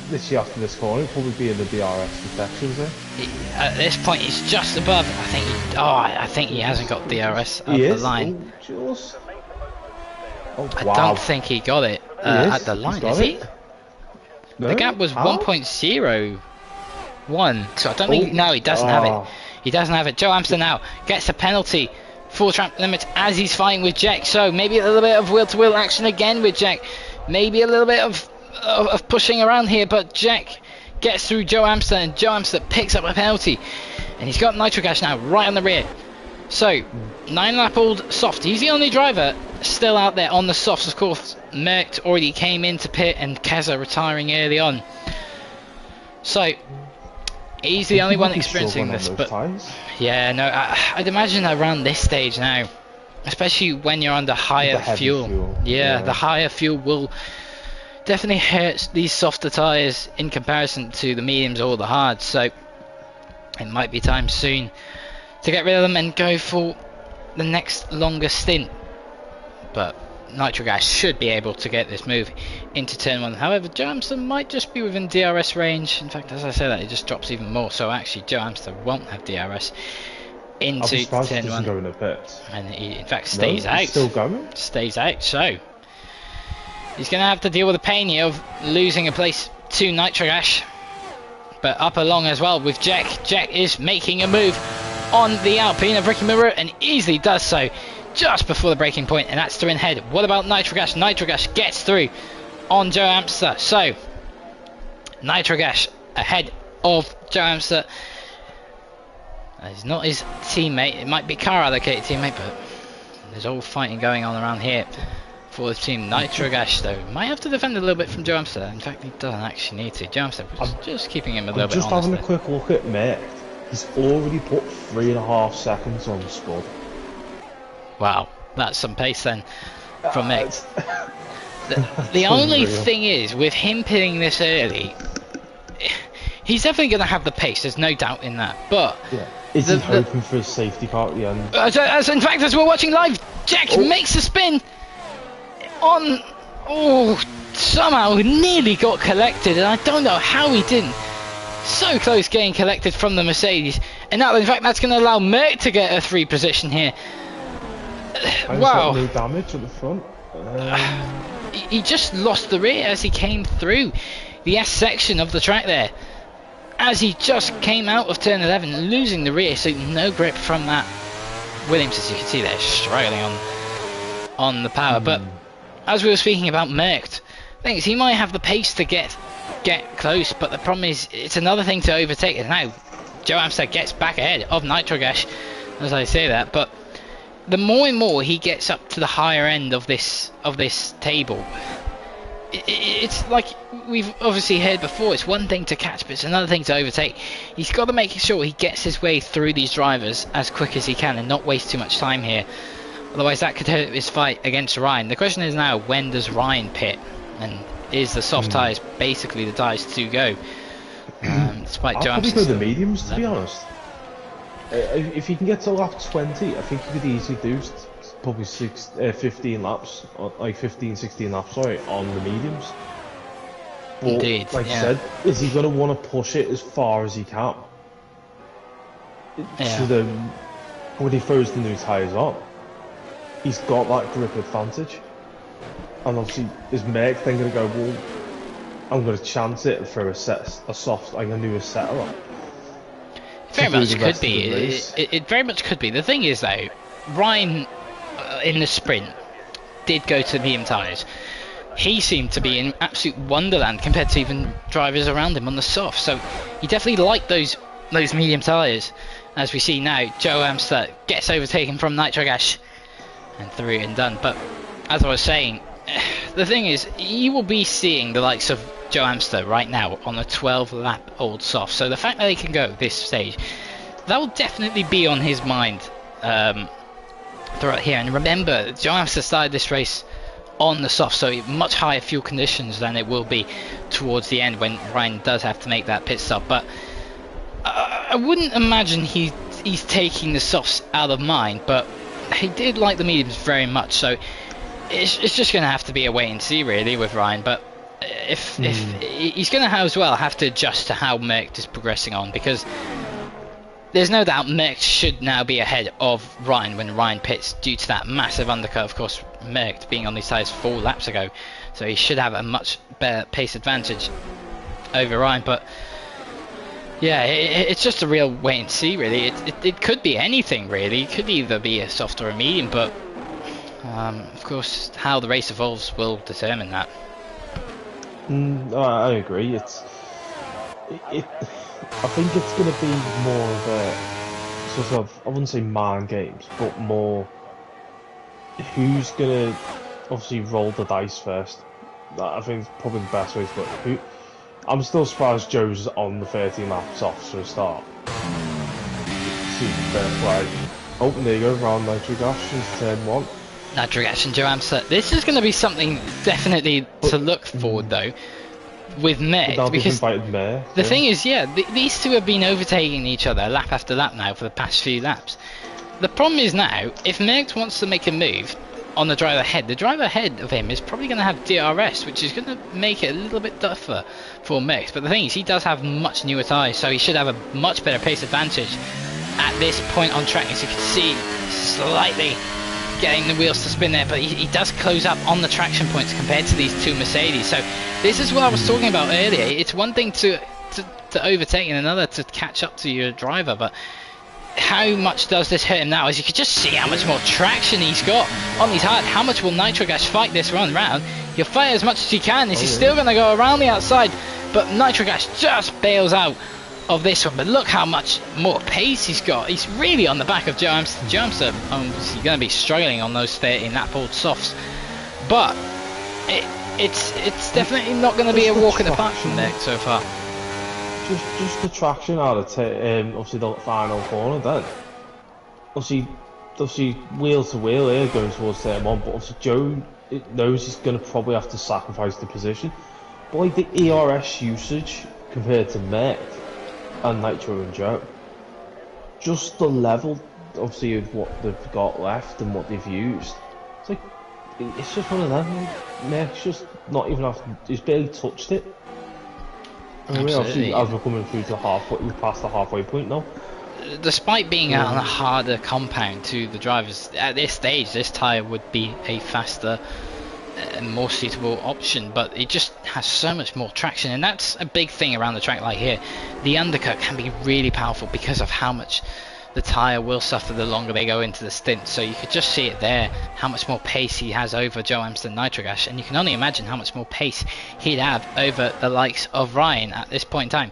Literally after this corner, it'll probably be in the DRS detections there. At this point, he's just above. I think he hasn't got DRS up the line. I don't think he got it at the line. Is he? No? The gap was 1.01, so I don't think. No, he doesn't have it. He doesn't have it. Joe Amster now gets a penalty. Full track limit as he's fighting with Jack. So maybe a little bit of wheel-to-wheel action again with Jack. Maybe a little bit of pushing around here, but Jack gets through Joe Amster, and Joe Amster picks up a penalty, and he's got Nitro Gas now right on the rear. So 9-lap old soft, he's the only driver still out there on the softs. Of course Merck already came into pit, and Keza retiring early on, so he's the only one experiencing this. But yeah, no, I'd imagine around this stage now, especially when you're under higher fuel. Yeah, the higher fuel will definitely hurts these softer tyres in comparison to the mediums or the hards, so it might be time soon to get rid of them and go for the next longer stint. But Nitro Gas should be able to get this move into turn 1. However, Joe Amster might just be within DRS range. In fact, as I say that, it just drops even more, so actually Joe Amster won't have DRS into turn 1. Go in a pit. And he in fact stays out. Still going? Stays out, so he's going to have to deal with the pain here of losing a place to Nitro Gas. But up along as well with Jack. Jack is making a move on the Alpine of Ricky Maru, and easily does so just before the breaking point, and that's to head. What about Nitro Gas? Nitro Gas gets through on Joe Amster. So Nitro Gas ahead of Joe Amster. He's not his teammate. It might be car allocated teammate, but there's all fighting going on around here for the team. Nitro Gas though might have to defend a little bit from Joe Amster. In fact, he doesn't actually need to. Joe Amster was just keeping him a little bit honest. Just having a quick look at Mick. He's already put 3.5 seconds on the squad. Wow, that's some pace then from Mick. The only thing is, with him pitting this early, He's definitely going to have the pace, there's no doubt in that. But yeah, is he hoping for a safety car at the end? In fact, as we're watching live, Jack makes a spin on. Oh, somehow nearly got collected, and I don't know how he didn't. So close getting collected from the Mercedes, and now in fact that's going to allow Merc to get a 3 position here. Wow. No damage at the front. He just lost the rear as he came through the S section of the track there. As he just came out of turn 11, losing the rear, so no grip from that. Williams, as you can see there, struggling on the power. But as we were speaking about Merc, things he might have the pace to get close, but the problem is it's another thing to overtake. And now Joe Amstad gets back ahead of Nitrogash, as I say that. But the more and more he gets up to the higher end of this table, it's like we've obviously heard before, it's one thing to catch, but it's another thing to overtake. He's got to make sure he gets his way through these drivers as quick as he can and not waste too much time here. Otherwise that could hurt his fight against Ryan. The question is now, when does Ryan pit? And is the soft tyres basically the tyres to go? Despite I'll probably go the mediums, to be honest. If you can get to lap 20, I think you could easily do probably 15 laps, like 15, 16 laps, sorry, on the mediums. But, indeed, like you said, is he going to want to push it as far as he can? So then, when he throws the new tyres on, he's got that grip advantage. And obviously, is Merc then going to go, well, I'm going to chance it and throw a soft, like a newer setter on? Very much could be. It very much could be. The thing is, though, Ryan in the sprint did go to medium tyres. He seemed to be in absolute wonderland compared to even drivers around him on the soft. So he definitely liked those medium tyres. As we see now, Joe Amstad gets overtaken from Nitrogash and through and done. But as I was saying, the thing is, you will be seeing the likes of Joe Amstad right now on a 12-lap old soft. So the fact that they can go this stage, that will definitely be on his mind throughout here. And remember, Joe Amstad started this race on the soft, so much higher fuel conditions than it will be towards the end when Ryan does have to make that pit stop. But I wouldn't imagine he's taking the softs out of mind, but he did like the mediums very much. So it's just going to have to be a wait and see really with Ryan. But if he's going to as well have to adjust to how Merc is progressing on, because there's no doubt Merc should now be ahead of Ryan when Ryan pits due to that massive undercut. Of course, Merc being on these tyres 4 laps ago, so he should have a much better pace advantage over Ryan. But yeah, it's just a real wait and see really. It could be anything really. It could either be a soft or a medium, but of course how the race evolves will determine that. I agree. I think it's going to be more of a sort of, I wouldn't say mind games, but more who's going to obviously roll the dice first. I think it's probably the best way to put it. I'm still surprised Joe's on the 13 laps off for a start. Oh, there you go, round Nitrogash is turn 1. Nitrogash and Joe Amstad. This is going to be something definitely to look forward though with Merc, because the thing is, these two have been overtaking each other lap after lap now for the past few laps. The problem is now, if Merc wants to make a move on the driver ahead of him is probably going to have DRS, which is going to make it a little bit tougher for Merc. But the thing is, he does have much newer tyres, so he should have a much better pace advantage at this point on track. As you can see, slightly getting the wheels to spin there, but he does close up on the traction points compared to these two Mercedes. So this is what I was talking about earlier. It's one thing to overtake and another to catch up to your driver, but how much does this hurt him now? As you can just see how much more traction he's got on his hard. How much will Nitrogash fight this run round? He'll fight as much as he can. He's still going to go around the outside, but Nitrogash just bails out of this one. But look how much more pace he's got. He's really on the back of Joe Amstad. Joe Amstad obviously going to be struggling on those 13 lap old softs, but it's definitely not going to be a walk in the park from there so far. Just the traction out of obviously the final corner then. Obviously wheel to wheel here going towards turn 1, but obviously Joe knows he's going to probably have to sacrifice the position. But like the ERS usage compared to Merc, and Nitro and Joe. Just the level, obviously, of what they've got left and what they've used. It's like, it's just one of them. Merck's just not even he's barely touched it. And we're obviously, as we're coming through to we're past the halfway point now. Despite being on a harder compound to the drivers, at this stage, this tyre would be a faster and more suitable option, but it just has so much more traction, and that's a big thing around the track like here. The undercut can be really powerful because of how much the tyre will suffer the longer they go into the stint. So you could just see it there, how much more pace he has over Joe Amster Nitrogash, and you can only imagine how much more pace he'd have over the likes of Ryan at this point in time.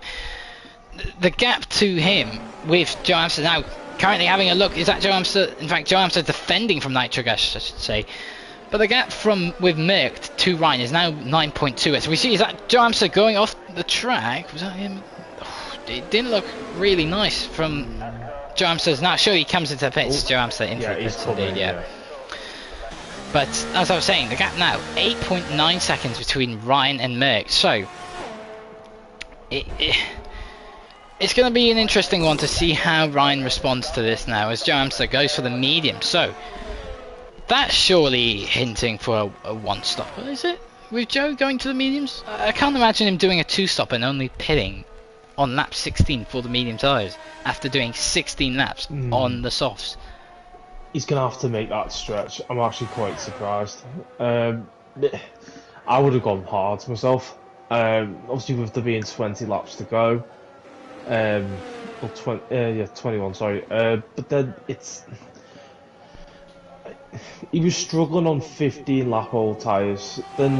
The gap to him with Joe Amster now currently having a look is at Joe Amster. In fact, Joe Amster defending from Nitrogash, I should say. But the gap with Merck to Ryan is now 9.2. So we see, is that Joe Amster going off the track? Was that him? Oh, it didn't look really nice from Joe Amster's. Now, sure, he comes into the pits. Joe Amster into the pits indeed, yeah. But as I was saying, the gap now 8.9 seconds between Ryan and Merck. So it's going to be an interesting one to see how Ryan responds to this now as Joe Amster goes for the medium. So that's surely hinting for a one-stopper, is it? With Joe going to the mediums? I can't imagine him doing a two-stop and only pitting on lap 16 for the medium tyres after doing 16 laps on the softs. He's going to have to make that stretch. I'm actually quite surprised. I would have gone hard myself. Obviously, with there being 20 laps to go. Or 21, sorry. But then it's... He was struggling on 15 lap old tyres, then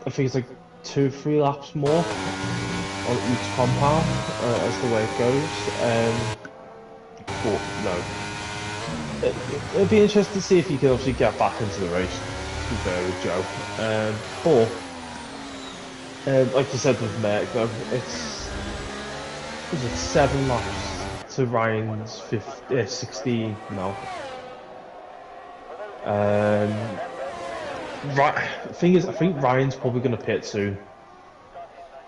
I think it's like 2-3 laps more on each compound as the way it goes. But no, it'd be interesting to see if he can obviously get back into the race, to be fair with Joe. But like you said with Merck though, it's 7 laps to Ryan's 16 now. Thing is, I think Ryan's probably going to pit soon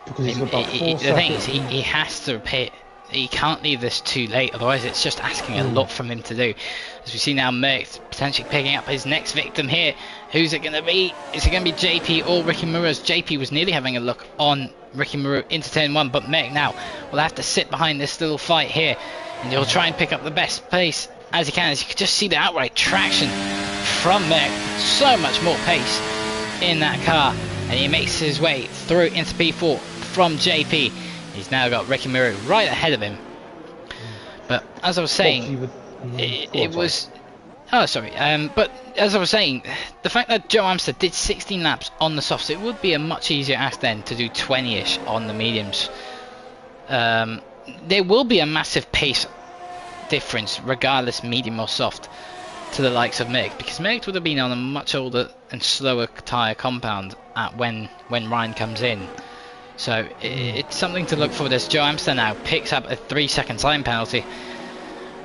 because he's about 4 seconds. The thing is, he has to pit. He can't leave this too late, otherwise it's just asking a lot from him to do. As we see now, Merck potentially picking up his next victim here. Who's it going to be? Is it going to be JP or Ricky Maru? As JP was nearly having a look on Ricky Maru into turn 1, but Merck now will have to sit behind this little fight here, and he'll try and pick up the best pace as he can. As you can just see the outright traction from Merck, so much more pace in that car, and he makes his way through into P4 from JP. He's now got Ricky Maru right ahead of him. But as I was saying, it was... Oh, sorry. But as I was saying, the fact that Joe Amster did 16 laps on the softs, it would be a much easier ask then to do 20-ish on the mediums. There will be a massive pace difference, regardless medium or soft, to the likes of Merck, because Merck would have been on a much older and slower tyre compound when Ryan comes in. So it's something to look forward as Joe Amster now picks up a 3-second time penalty.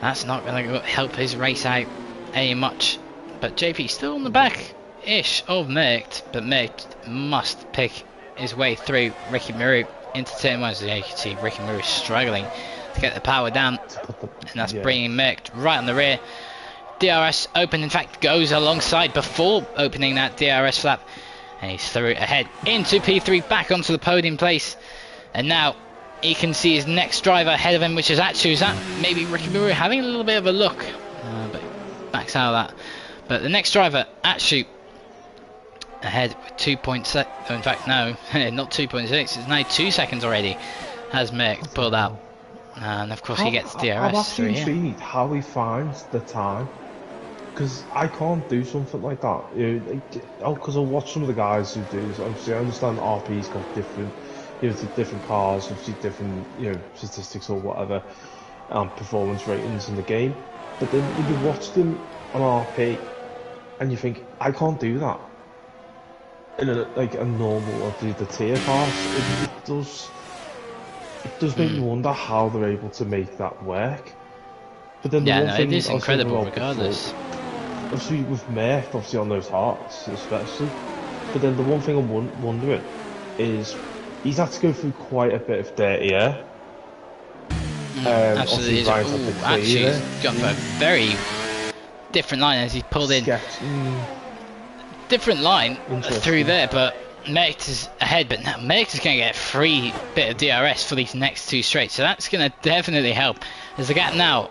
That's not going to help his race out any much. But JP still on the back-ish of Merck, but Merck must pick his way through Ricky Maru into turn 1. So you can see Ricky Maru struggling to get the power down, and that's bringing Merck right on the rear. DRS open, in fact, goes alongside before opening that DRS flap, and he's through ahead into P3, back onto the podium place, and now he can see his next driver ahead of him, which is Atsu. Is that maybe Ricky Maru having a little bit of a look, but backs out of that. But the next driver, Atsu, ahead with 2.6, in fact no, not 2.6, it's now 2 seconds already, has Merck pulled out. And of course he gets DRS. I'm actually intrigued how he finds the time, because I can't do something like that. Because I watch some of the guys who do this. Obviously, I understand RP's got different, different cars, obviously different, statistics or whatever, performance ratings in the game. But then when you watch them on RP, and you think, I can't do that in a normal of the tier cars. It does make me wonder how they're able to make that work. But then it is incredible regardless. Obviously with Merck, obviously on those hearts especially. But then the one thing I'm wondering is he's had to go through quite a bit of dirty air. Absolutely is. Actually, he's gone for a very different line as he's pulled in. Different line through there, but Merckx is ahead. But now Merckx is going to get a free bit of DRS for these next 2 straight, so that's going to definitely help. There's a gap now,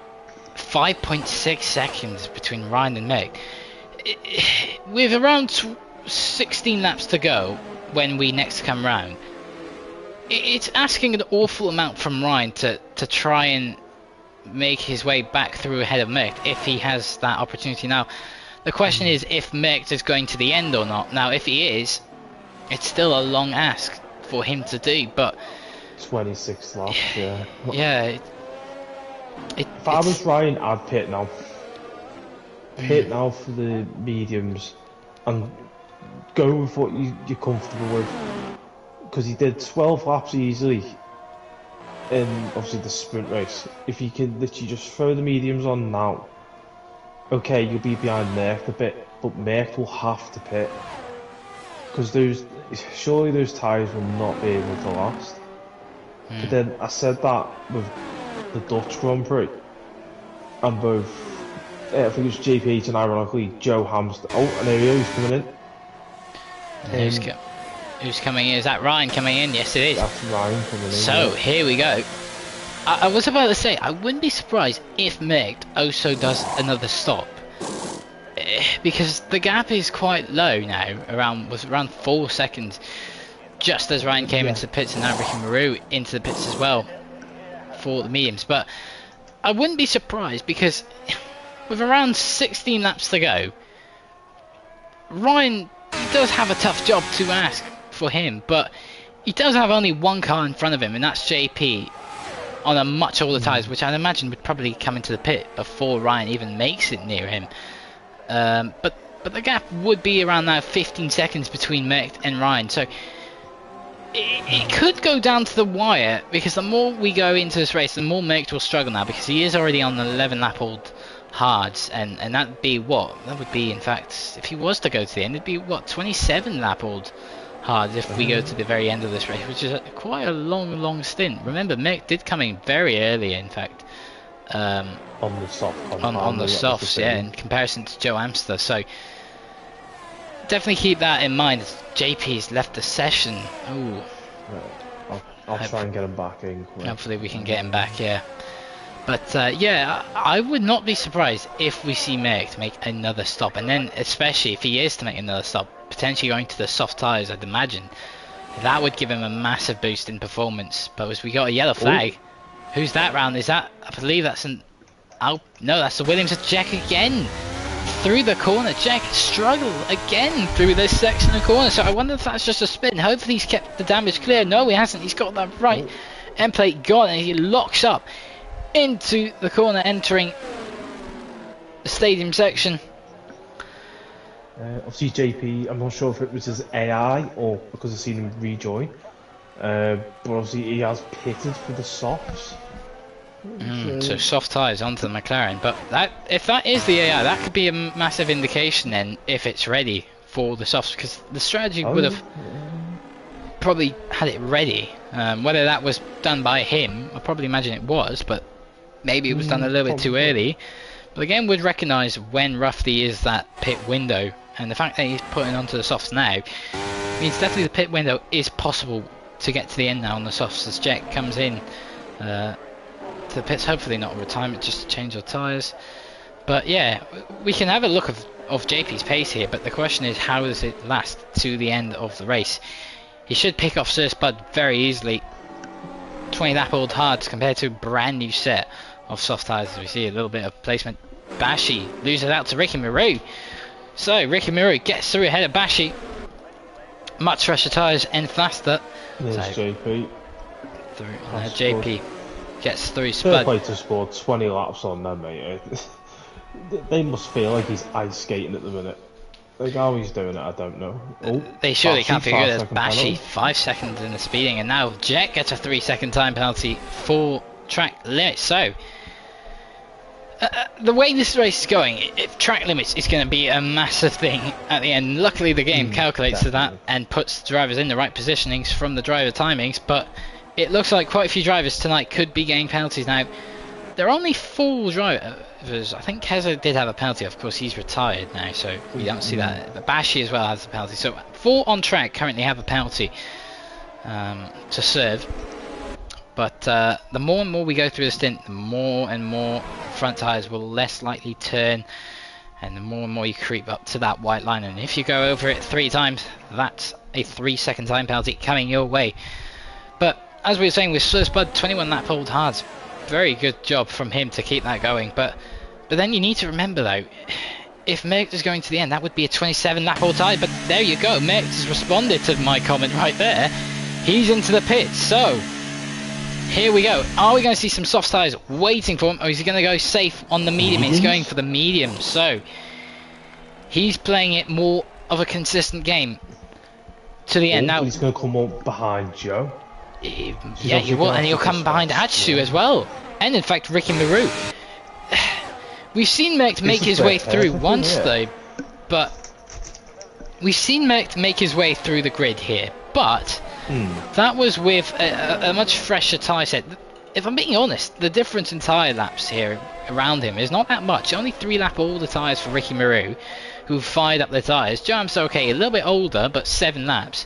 5.6 seconds between Ryan and Merckx. With around 16 laps to go when we next come round, it's asking an awful amount from Ryan to try and make his way back through ahead of Merckx if he has that opportunity. Now the question is if Merckx is going to the end or not. Now if he is, it's still a long ask for him to do, but 26 laps, yeah. Yeah. If I was Ryan, I'd pit now. Pit now for the mediums and go with what you're comfortable with. Because he did 12 laps easily in obviously the sprint race. If you can literally just throw the mediums on now, okay, you'll be behind Merckx a bit, but Merckx will have to pit. Because surely those tyres will not be able to last. But then I said that with the Dutch Grand Prix, and both, I think it was JP and ironically Joe Hamster. Oh, and there he is coming in. Who's coming in? Is that Ryan coming in? Yes, it is. That's Ryan coming in. So here we go. I was about to say I wouldn't be surprised if Merckx also does another stop, because the gap is quite low now. Around 4 seconds, just as Ryan came into the pits, and now Ricky Maru into the pits as well for the mediums. But I wouldn't be surprised because with around 16 laps to go, Ryan does have a tough job to ask for him, but he does have only one car in front of him, and that's JP on a much older tyres, which I'd imagine would probably come into the pit before Ryan even makes it near him. But the gap would be around now 15 seconds between Merckx and Ryan, so it could go down to the wire, because the more we go into this race, the more Merckx will struggle now, because he is already on the 11 lap old hards, and that'd be what? That would be, in fact, if he was to go to the end, it'd be what, 27 lap old hards if we go to the very end of this race, which is quite a long stint. Remember, Merckx did come in very early, in fact, on the soft, on the softs, yeah, in comparison to Joe Amster. So definitely keep that in mind. JP's left the session. Ooh. I'll try and get him back in. Hopefully we can get him back, yeah. But yeah, I would not be surprised if we see Merckx make another stop, and then especially if he is to make another stop, potentially going to the soft tyres, I'd imagine. That would give him a massive boost in performance. But as we got a yellow flag, who's that round? Is that, I believe that's an, oh no, that's the Williams of Jack again. Through the corner, Jack struggled again through this section of the corner, so I wonder if that's just a spin. Hopefully he's kept the damage clear. No, he hasn't. He's got that right end plate gone, and he locks up into the corner, entering the stadium section. Obviously JP, I'm not sure if it was his AI or because I've seen him rejoin, but obviously he has pitted for the softs. So soft tyres onto the McLaren, but if that is the AI, that could be a massive indication then if it's ready for the softs, because the strategy would have probably had it ready. Whether that was done by him, I probably imagine it was, but maybe it was done a little bit too early. But again, would recognise when roughly is that pit window, and the fact that he's putting onto the softs now means definitely the pit window is possible to get to the end now on the softs as Jack comes in to the pits. Hopefully not a retirement, just to change our tyres. But yeah, we can have a look of JP's pace here, but the question is, how does it last to the end of the race? He should pick off Sir Spud very easily. 20 lap old hards compared to a brand new set of soft tyres, as we see a little bit of placement. Bashi loses out to Ricky Maru. So Ricky Maru gets through ahead of Bashi. Much fresher tyres and faster. There's so, JP. JP gets through Spud. Fair play to score 20 laps on them, mate. They must feel like he's ice skating at the minute. Like how he's doing it, I don't know. They surely can't figure it as Bashi. 5 seconds in the speeding, and now Jet gets a 3-second time penalty for track limits. So the way this race is going, if track limits is going to be a massive thing at the end. Luckily the game calculates to that and puts drivers in the right positionings from the driver timings, but it looks like quite a few drivers tonight could be getting penalties. Now, there are only 4 drivers. I think Keza did have a penalty. Of course, he's retired now, so we don't see that. But Bashi as well has a penalty. So 4 on track currently have a penalty to serve. But the more and more we go through the stint, the more and more front tyres will less likely turn, and the more and more you creep up to that white line. And if you go over it 3 times, that's a 3-second time penalty coming your way. But as we were saying with Sir Spud, 21 lap hold hard, very good job from him to keep that going. But then you need to remember though, if Merckx is going to the end, that would be a 27 lap hold tie. But there you go, Merckx has responded to my comment right there. He's into the pits. So here we go. Are we going to see some soft tyres waiting for him, or is he going to go safe on the medium? He's going for the medium, so he's playing it more of a consistent game to the end. Now he's going to come up behind Joe. Yeah, he will, and he'll come behind Atsu as well, and in fact Ricky Maru. We've seen Merckx make his way through once though, but we've seen Merckx make his way through the grid here, but that was with a much fresher tyre set. If I'm being honest, the difference in tyre laps here around him is not that much. Only 3 lap older tyres for Ricky Maru, who fired up their tyres. Joam's okay, a little bit older, but 7 laps.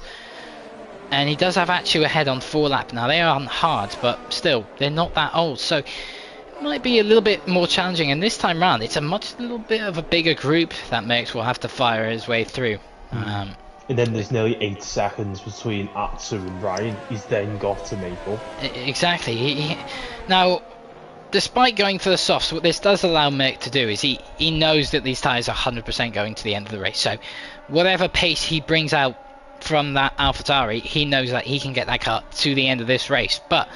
And he does have Atsu ahead on 4 lap. Now they aren't hard, but still, they're not that old. So it might be a little bit more challenging. And this time round, it's a little bit of a bigger group that Merckx will have to fire his way through. And then there's nearly 8 seconds between Atsu and Ryan. He's then got to make up. Exactly. Now, despite going for the softs, what this does allow Merckx to do is he knows that these tyres are 100% going to the end of the race. So whatever pace he brings out from that AlphaTauri, he knows that he can get that car to the end of this race. But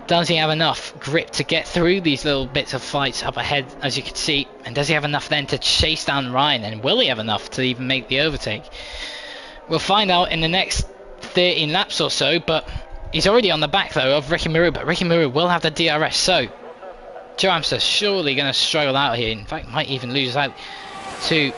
does he have enough grip to get through these little bits of fights up ahead, as you can see? And does he have enough then to chase down Ryan? And will he have enough to even make the overtake? We'll find out in the next 13 laps or so, but he's already on the back though of Ricky Maru, but Ricky Maru will have the DRS, so Joe Amster surely going to struggle out here. In fact, might even lose out to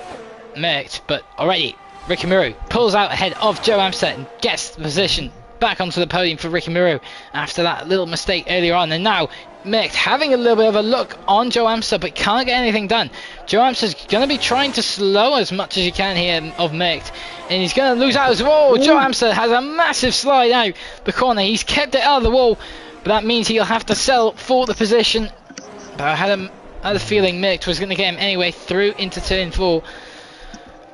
Merckx, but already Ricky Maru pulls out ahead of Joe Amster and gets the position back onto the podium for Ricky Maru after that little mistake earlier on. And now Merckx having a little bit of a look on Joe Amster, but can't get anything done. Joe Amster's going to be trying to slow as much as he can here of Merckx, and he's going to lose out as well. Joe Amster has a massive slide out the corner. He's kept it out of the wall, but that means he'll have to sell for the position. But I had a feeling Merckx was going to get him anyway through into turn 4.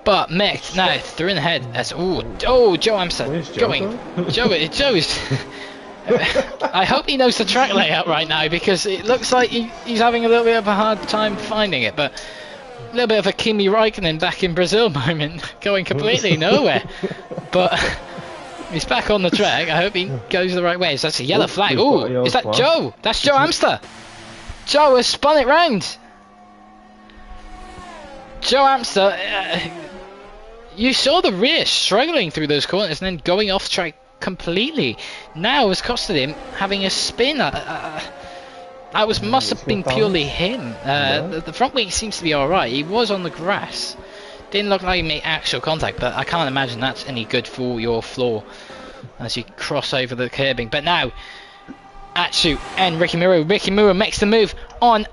But Merckx now through in the head. That's Joe Amster going. Joe's. I hope he knows the track layout right now, because it looks like he's having a little bit of a hard time finding it. But a little bit of a Kimi Raikkonen back in Brazil moment, going completely nowhere. But he's back on the track. I hope he goes the right way. So that's a yellow flag. Oh, is that Joe? That's Joe Amster. Joe has spun it round. Joe Amster, you saw the rear struggling through those corners and then going off track completely. Now has costed him having a spin. That must have been purely him. The front wing seems to be alright. He was on the grass. Didn't look like he made actual contact, but I can't imagine that's any good for your floor as you cross over the curbing. But now, Atsu and Ricky Maru. Ricky Maru makes the move on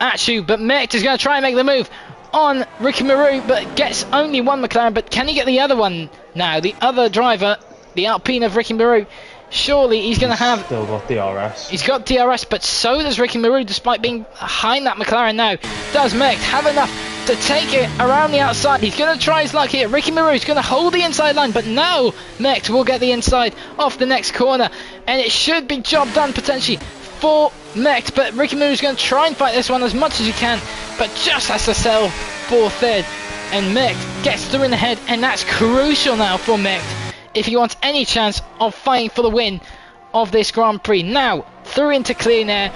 Atsu, but Merckx is going to try and make the move on Ricky Maru, but gets only one McLaren. But can he get the other one now? The other driver, the Alpine of Ricky Maru, surely he's going to have... Still got DRS. He's got DRS, but so does Ricky Maru, despite being behind that McLaren now. Does Merckx have enough to take it around the outside? He's going to try his luck here. Ricky Maru is going to hold the inside line, but now Merckx will get the inside off the next corner, and it should be job done potentially for Merckx. But Ricky Maru is going to try and fight this one as much as he can, but just has to sell for third, and Merckx gets through in the head, and that's crucial now for Merckx if he wants any chance of fighting for the win of this Grand Prix. Now through into clean air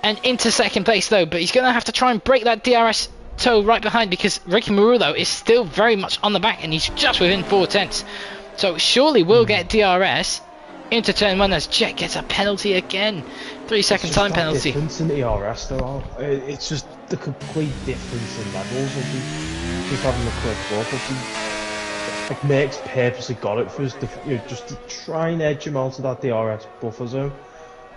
and into second place though, but he's going to have to try and break that DRS toe right behind, because Ricky Maru though is still very much on the back and he's just within 4/10. So surely we'll get DRS into turn 1 as Jet gets a penalty again. 3-second time penalty. Difference in ERS though. It's just the complete difference in levels. Just having a quick look. like Merck's purposely got it for us, just to try and edge him out of that DRS buffer zone.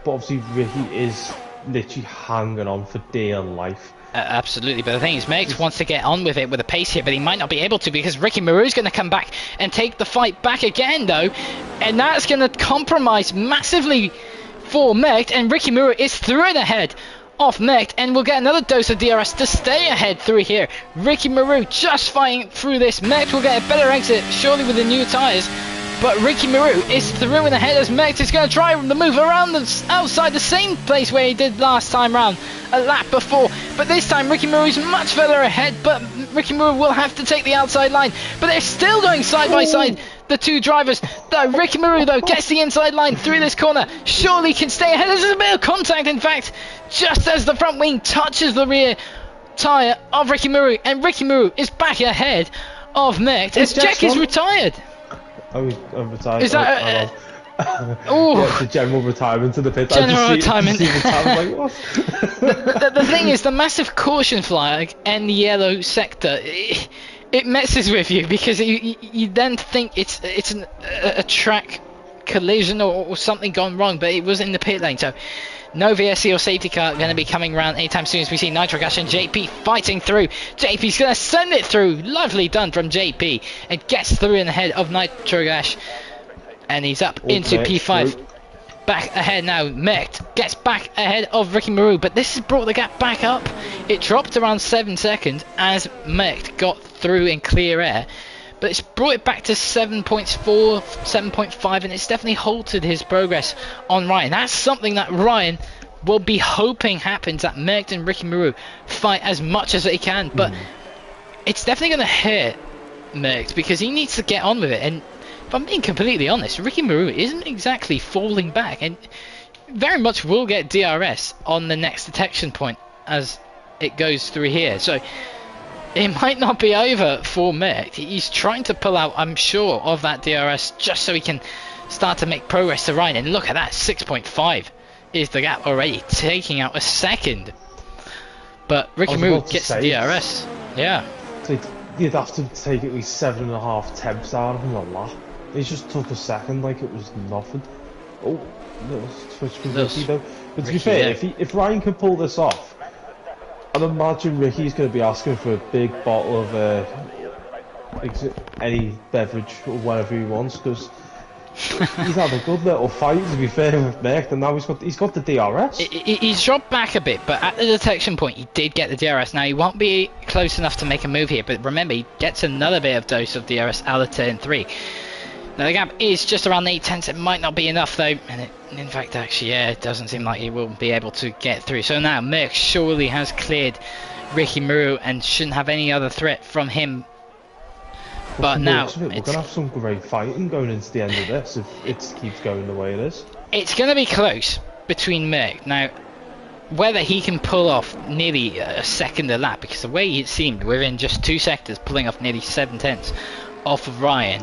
But obviously Ricky is literally hanging on for dear life. Absolutely, but the thing is, Megs wants to get on with it with a pace here, but he might not be able to because Ricky Maru's going to come back and take the fight back again, though, and that's going to compromise massively for Mecht, and Ricky Maru is through and ahead of Mecht, and we'll get another dose of DRS to stay ahead through here. Ricky Maru just fighting through this. Mecht will get a better exit, surely with the new tyres. But Ricky Maru is through and ahead as Mecht is going to try the move around outside the same place where he did last time round, a lap before. But this time Ricky Maru is much further ahead, but Ricky Maru will have to take the outside line. But they're still going side by side, the two drivers. Though Ricky Maru, though, gets the inside line through this corner. Surely can stay ahead. There's a bit of contact, in fact, just as the front wing touches the rear tyre of Ricky Maru. And Ricky Maru is back ahead of Mecht as Jack is retired. I'm retired. Is that yeah, it's a general retirement to the pit. General retirement. Like, what? The thing is, the massive caution flag and the yellow sector, it messes with you because you then think it's a track collision or something gone wrong, but it was in the pit lane. So no VSC or safety car going to be coming around anytime soon as we see Nitro Gash and JP fighting through. JP's going to send it through. Lovely done from JP. And gets through in the head of Nitro Gash. And he's up into P5. Through. Back ahead now. Mecht gets back ahead of Ricky Maru. But this has brought the gap back up. It dropped around 7 seconds as Mecht got through in clear air. But it's brought it back to 7.4, 7.5, and it's definitely halted his progress on Ryan. That's something that Ryan will be hoping happens, that Mecht and Ricky Maru fight as much as they can. But it's definitely going to hurt Mecht because he needs to get on with it. And if I'm being completely honest, Ricky Maru isn't exactly falling back and very much will get DRS on the next detection point as it goes through here. So it might not be over for Mecht. He's trying to pull out, I'm sure, of that DRS just so he can start to make progress to Ryan. And look at that, 6.5 is the gap already, taking out a second. But Ricky Maru gets the DRS. Yeah. So you'd have to take at least 7.5 tenths out of him a lap. He just took a second like it was nothing. Oh, little switch for Ricky though. But to be fair, if Ryan can pull this off, I'd imagine Ricky's going to be asking for a big bottle of any beverage or whatever he wants, because he's had a good little fight, to be fair, with Mecht, and now he's got the DRS. He's dropped back a bit, but at the detection point he did get the DRS. Now he won't be close enough to make a move here, but remember he gets another bit of dose of DRS out of turn 3. Now the gap is just around 8 tenths. It might not be enough though, and in fact actually it doesn't seem like he will be able to get through. So now Merck surely has cleared Ricky Maru and shouldn't have any other threat from him. But now we're going to have some great fighting going into the end of this if it keeps going the way it is. It's going to be close between Merck. Now whether he can pull off nearly a second a lap, because the way it seemed within just 2 sectors pulling off nearly 7 tenths off of Ryan,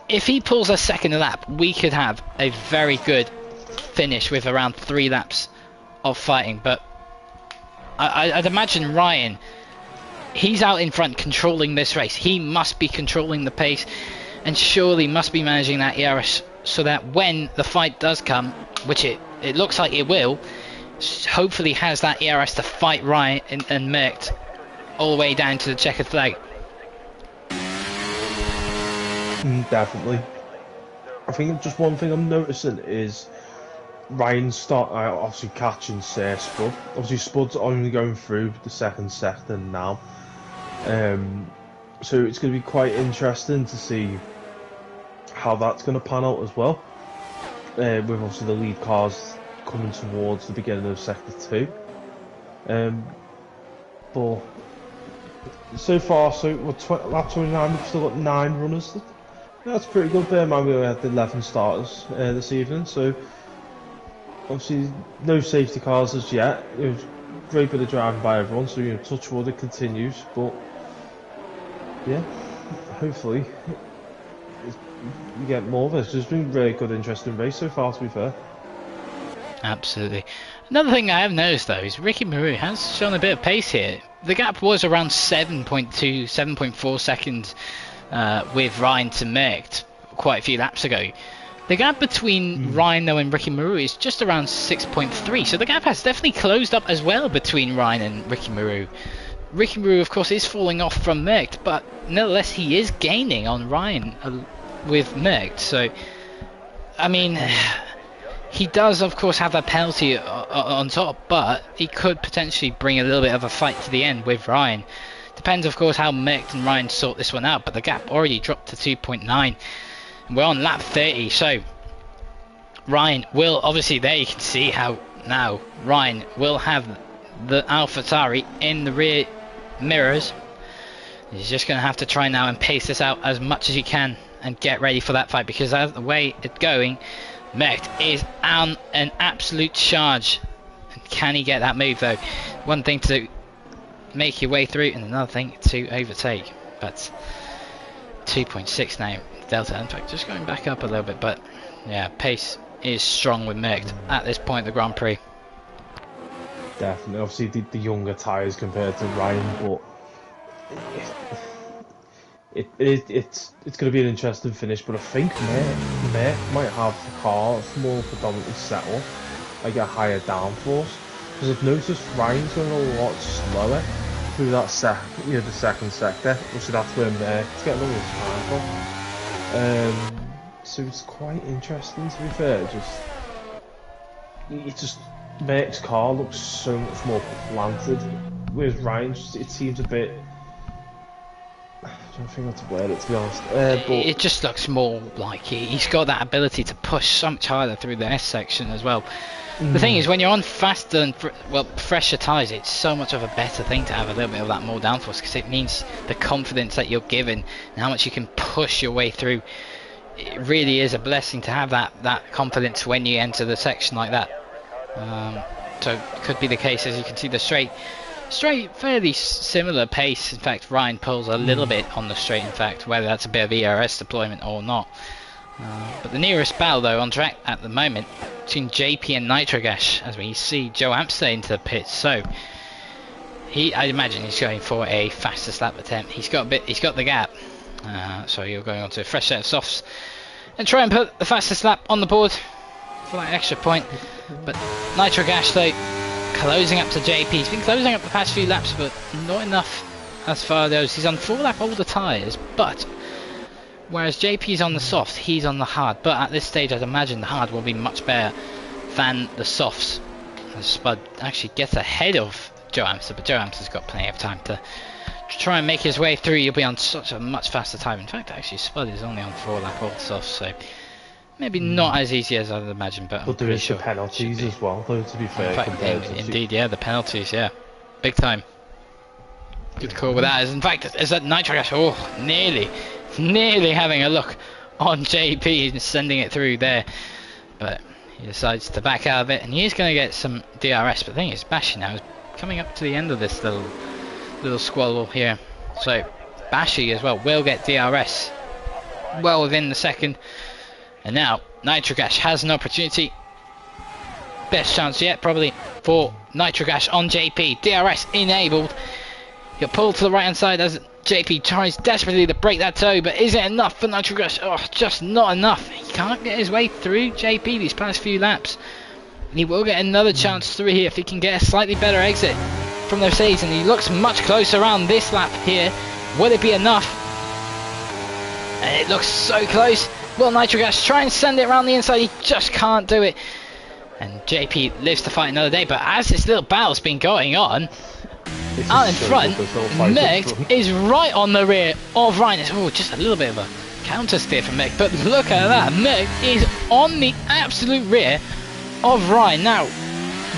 if he pulls a second lap, we could have a very good finish with around 3 laps of fighting. But I'd imagine Ryan, he's out in front controlling this race. He must be controlling the pace and surely must be managing that ERS so that when the fight does come, which it looks like it will, hopefully has that ERS to fight Ryan and Merck all the way down to the checkered flag. Definitely. I think just one thing I'm noticing is Ryan obviously catching Spud. Obviously Spud's only going through the second sector now. So it's going to be quite interesting to see how that's going to pan out as well. With obviously the lead cars coming towards the beginning of sector 2. But so far, lap 29, we've still got 9 runners. That's pretty good there, man. We only had 11 starters this evening, so obviously no safety cars as yet. Great bit of driving by everyone, so touch wood, it continues. But yeah, hopefully we get more of this. It's been a really good, interesting race so far, to be fair. Absolutely. Another thing I have noticed though is Ricky Maru has shown a bit of pace here. The gap was around 7.2, 7.4 seconds with Ryan to Merckx quite a few laps ago. The gap between Ryan though and Ricky Maru is just around 6.3, so the gap has definitely closed up as well between Ryan and Ricky Maru. Ricky Maru of course is falling off from Merckx, but nevertheless he is gaining on Ryan with Merckx, so I mean he does of course have that penalty on top, but he could potentially bring a little bit of a fight to the end with Ryan. Depends of course how Merckx and Ryan sort this one out, but the gap already dropped to 2.9. We're on lap 30, so Ryan will obviously, there you can see how now Ryan will have the AlphaTauri in the rear mirrors. He's just going to have to try now and pace this out as much as he can and get ready for that fight, because as the way it's going, Merckx is on an absolute charge. And can he get that move though? One thing to make your way through and another thing to overtake, but 2.6 now Delta. In fact, just going back up a little bit, but yeah, pace is strong with Merckx at this point in the Grand Prix. Definitely, obviously the younger tyres compared to Ryan, but it's going to be an interesting finish. But I think Merckx might have the car more predominantly set up, like a higher downforce, because I've noticed Ryan's going a lot slower through that the second sector. So that's where Merckx getting all his time from. So it's quite interesting, to be fair. Merckx's car looks so much more planted, whereas Ryan's, it seems a bit, I don't think that's a word, to be honest. But it just looks more like he's got that ability to push so much harder through the S section as well. The thing is, when you're on faster and fresher tyres, it's so much of a better thing to have a little bit of that more downforce, because it means the confidence that you're given and how much you can push your way through. It really is a blessing to have that confidence when you enter the section like that. So it could be the case, as you can see, the straight fairly similar pace. In fact, Ryan pulls a little bit on the straight, in fact, whether that's a bit of ERS deployment or not. But the nearest battle though on track at the moment between JP and Nitrogash, as we see Joe Amster into the pits. So I imagine he's going for a fastest lap attempt. He's got the gap, so you're going on to a fresh set of softs and try and put the fastest lap on the board for that extra point. But Nitrogash though closing up to JP. He's been closing up the past few laps, but not enough as far as those. He's on 4-lap older tyres, but whereas JP's on the soft, he's on the hard. But at this stage, I'd imagine the hard will be much better than the softs. As Spud actually gets ahead of Joe Amster, but Joe Amster's got plenty of time to try and make his way through. He'll be on such a much faster time. In fact, actually, Spud is only on 4-lap old softs, so maybe not as easy as I'd imagine. But there is the penalties as well, though, to be fair. In fact, indeed, yeah, the penalties, yeah, big time. Good call with that. In fact, is that Nitrogash? Oh, nearly having a look on JP and sending it through there, but he decides to back out of it, and he is going to get some DRS. But the thing is, Bashi now is coming up to the end of this little squabble here, so Bashi as well will get DRS well within the second. And now Nitrogash has an opportunity, best chance yet probably for Nitrogash on JP. DRS enabled. He'll pull to the right hand side as JP tries desperately to break that toe, but is it enough for Nitrogash? Oh, just not enough. He can't get his way through JP these past few laps. And he will get another chance through here if he can get a slightly better exit from the Mercedes, and he looks much closer around this lap here. Will it be enough? And it looks so close. Will Nitrogash try and send it around the inside? He just can't do it. And JP lives to fight another day, but as this little battle's been going on, out in front, Merckx is right on the rear of Ryan. Oh, just a little bit of a counter steer from Merckx, but look at that. Merckx is on the absolute rear of Ryan. Now,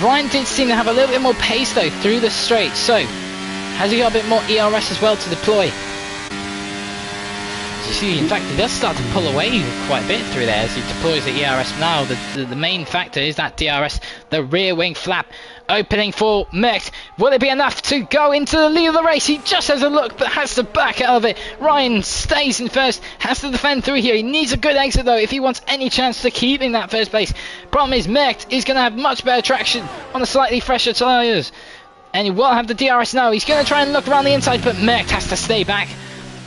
Ryan did seem to have a little bit more pace though through the straight, so has he got a bit more ERS as well to deploy? You see, in fact, he does start to pull away quite a bit through there as he deploys the ERS. Now, the main factor is that DRS, the rear wing flap, opening for Merckx. Will it be enough to go into the lead of the race? He just has a look, but has to back out of it. Ryan stays in first, has to defend through here. He needs a good exit, though, if he wants any chance to keep in that first place. Problem is, Merckx is going to have much better traction on the slightly fresher tyres. And he will have the DRS now. He's going to try and look around the inside, but Merckx has to stay back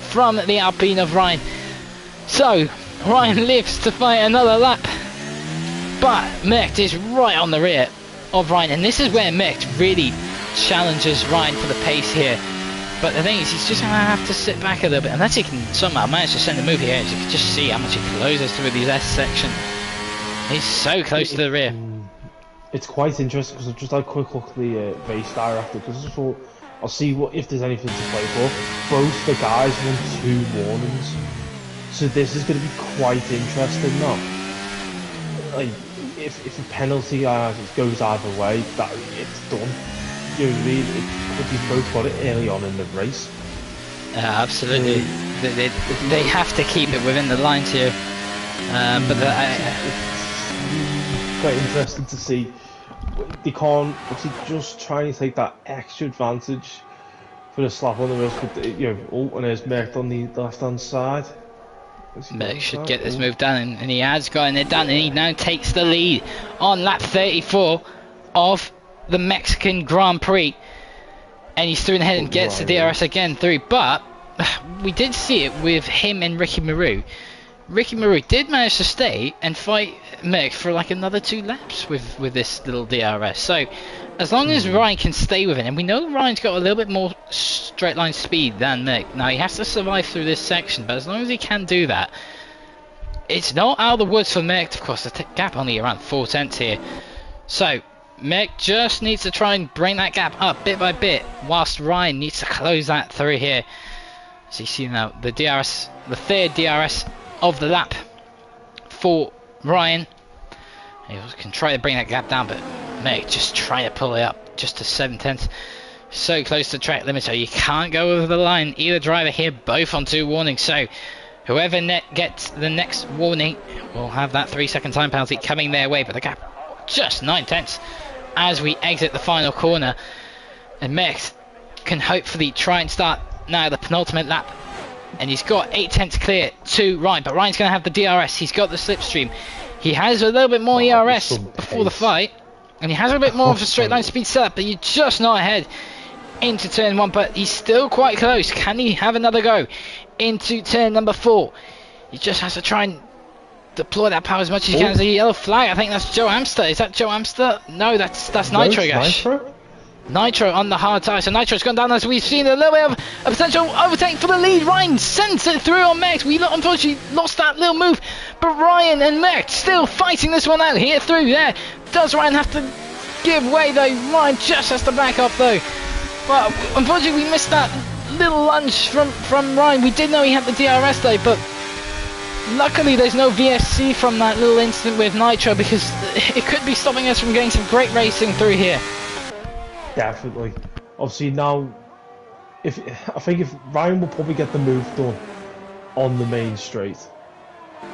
from the Alpine of Ryan. So Ryan lives to fight another lap, but Merckx is right on the rear of Ryan, and this is where Merckx really challenges Ryan for the pace here. But the thing is, he's just going to have to sit back a little bit, unless he can somehow manage to send a move here. As you can just see how much he closes through these S section. He's so close to the rear. It's quite interesting because I've just had a quick look at the race director, because I just thought I'll see if there's anything to play for. Both the guys won 2 warnings, so this is going to be quite interesting now. Like, if a penalty goes either way, that it's done. You know what I mean? They've both got it early on in the race. Absolutely. They have to keep it within the lines here. But it's quite interesting to see. They can't obviously just try and take that extra advantage for the slap on the wrist. But and there's Merckx on the left-hand side. Merckx should get this move done, and he has gotten it done, and he now takes the lead on lap 34 of the Mexican Grand Prix, and he's through in the head and gets the DRS again through. But we did see it with him and Ricky Maru. Ricky Maru did manage to stay and fight Merckx for like another 2 laps with this little DRS. So as long as Ryan can stay with it, and we know Ryan's got a little bit more straight line speed than Merckx. Now he has to survive through this section, but as long as he can do that, it's not out of the woods for Merckx. Of course, the gap only around 4 tenths here. So Merckx just needs to try and bring that gap up bit by bit, whilst Ryan needs to close that through here. So you see now the DRS, the 3rd DRS of the lap for Ryan. He can try to bring that gap down, but Merckx just trying to pull it up just to 7 tenths. So close to track limit, so you can't go over the line. Either driver here, both on 2 warnings. So whoever gets the next warning will have that 3-second time penalty coming their way. But the gap just 9 tenths as we exit the final corner, and Merckx can hopefully try and start now the penultimate lap. And he's got 8 tenths clear to Ryan, but Ryan's going to have the DRS. He's got the slipstream. He has a little bit more ERS before the fight, and he has a bit more of a straight line speed setup, but you're just not ahead into turn 1, but he's still quite close. Can he have another go into turn number 4? He just has to try and deploy that power as much as he can. There's a yellow flag. I think that's Joe Amster. Is that Joe Amster? No, that's Nitro, gosh. Nitro on the hard tyre, so Nitro's gone down as we've seen a little bit of a potential overtake for the lead. Ryan sends it through on Merckx. We unfortunately lost that little move, but Ryan and Merckx still fighting this one out here through there. Does Ryan have to give way though? Ryan just has to back up though. But unfortunately we missed that little lunge from Ryan. We did know he had the DRS though, but luckily there's no VSC from that little incident with Nitro, because it could be stopping us from getting some great racing through here. Definitely. Obviously now, I think if Ryan will probably get the move done on the main straight.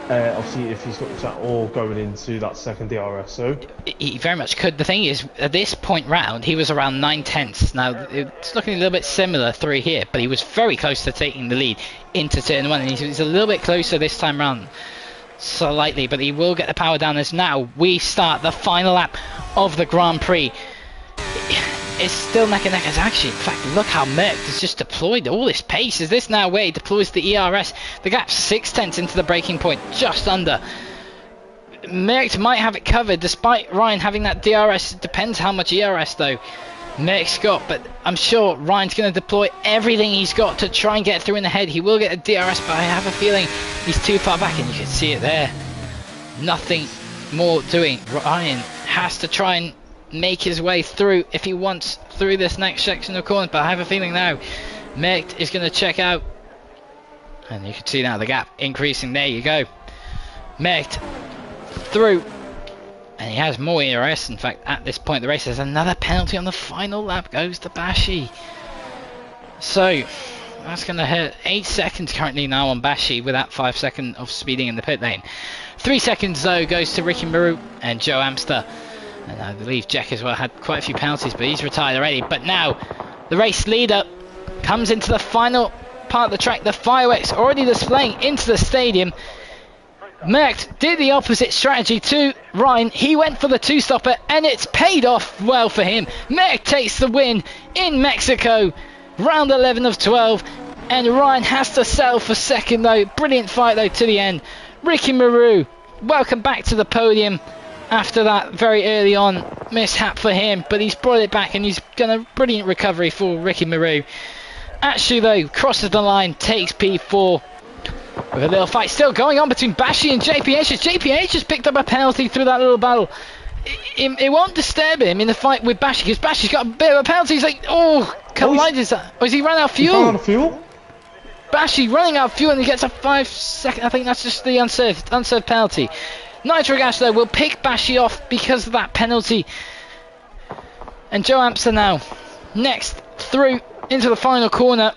Obviously, if he's got that all going into that second DRS, so he very much could. The thing is, at this point round, he was around 9 tenths. Now it's looking a little bit similar through here, but he was very close to taking the lead into turn 1, and he's a little bit closer this time round, slightly, but he will get the power down as now we start the final lap of the Grand Prix. It's still neck and neck. As actually, in fact, look how Merckx has just deployed all this pace. Is this now where he deploys the ERS? The gap's 6 tenths into the breaking point, just under. Merckx might have it covered, despite Ryan having that DRS. It depends how much ERS though Merckx got, but I'm sure Ryan's going to deploy everything he's got to try and get through in the head. He will get a DRS, but I have a feeling he's too far back, and you can see it there. Nothing more doing. Ryan has to try and make his way through if he wants through this next section of corners, but I have a feeling now Merckx is going to check out, and you can see now the gap increasing. There you go, Merckx through, and he has more ERS. In fact, at this point the race has another penalty on the final lap, goes to Bashi. So that's going to hurt 8 seconds currently now on Bashi with that 5 seconds of speeding in the pit lane. 3 seconds though goes to Ricky Maru and Joe Amster. And I believe Jack as well had quite a few penalties, but he's retired already. But now the race leader comes into the final part of the track. The fireworks already displaying into the stadium. Merckx did the opposite strategy to Ryan. He went for the 2-stopper, and it's paid off well for him. Merckx takes the win in Mexico. Round 11 of 12. And Ryan has to settle for second though. Brilliant fight though to the end. Ricky Maru, welcome back to the podium after that very early on mishap for him, but he's brought it back and he's done a brilliant recovery for Ricky Maru. Atsu though crosses the line, takes P4 with a little fight still going on between Bashi and JPH. JPH has picked up a penalty through that little battle. It won't disturb him in the fight with Bashi because Bashi's got a bit of a penalty. He's like, oh, collided. Or has he run out of fuel? Out of fuel? Bashi running out of fuel and he gets a 5 second. I think that's just the unserved penalty. Nitro Gas though will pick Bashi off because of that penalty. And Joe Amster now next through into the final corner.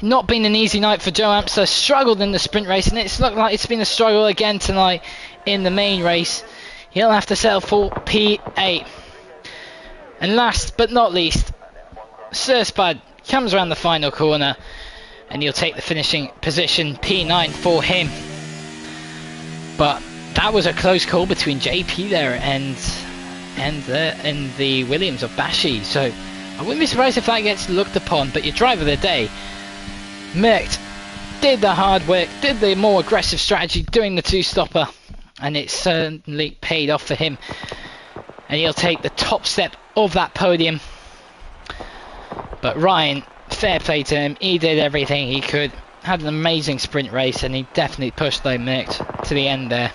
Not been an easy night for Joe Amster. Struggled in the sprint race and it's looked like it's been a struggle again tonight in the main race. He'll have to settle for P8. And last but not least, Sir Spud comes around the final corner and he'll take the finishing position, P9 for him. But that was a close call between JP there and the Williams of Bashi. So I wouldn't be surprised if that gets looked upon. But your driver of the day, Merckx, did the hard work, did the more aggressive strategy, doing the two-stopper, and it certainly paid off for him. And he'll take the top step of that podium. But Ryan, fair play to him, he did everything he could, had an amazing sprint race, and he definitely pushed though Merckx to the end there.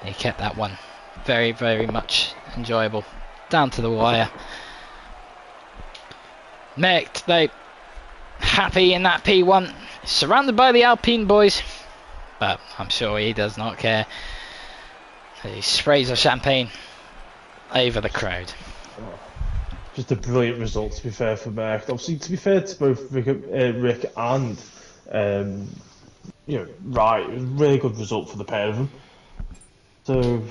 He kept that one very, very much enjoyable, down to the wire. Merckx though, happy in that P1, surrounded by the Alpine boys, but I'm sure he does not care. He sprays a champagne over the crowd. Just a brilliant result, to be fair, for Merckx. Obviously, to be fair to both Rick and Wright, it was a really good result for the pair of them. So,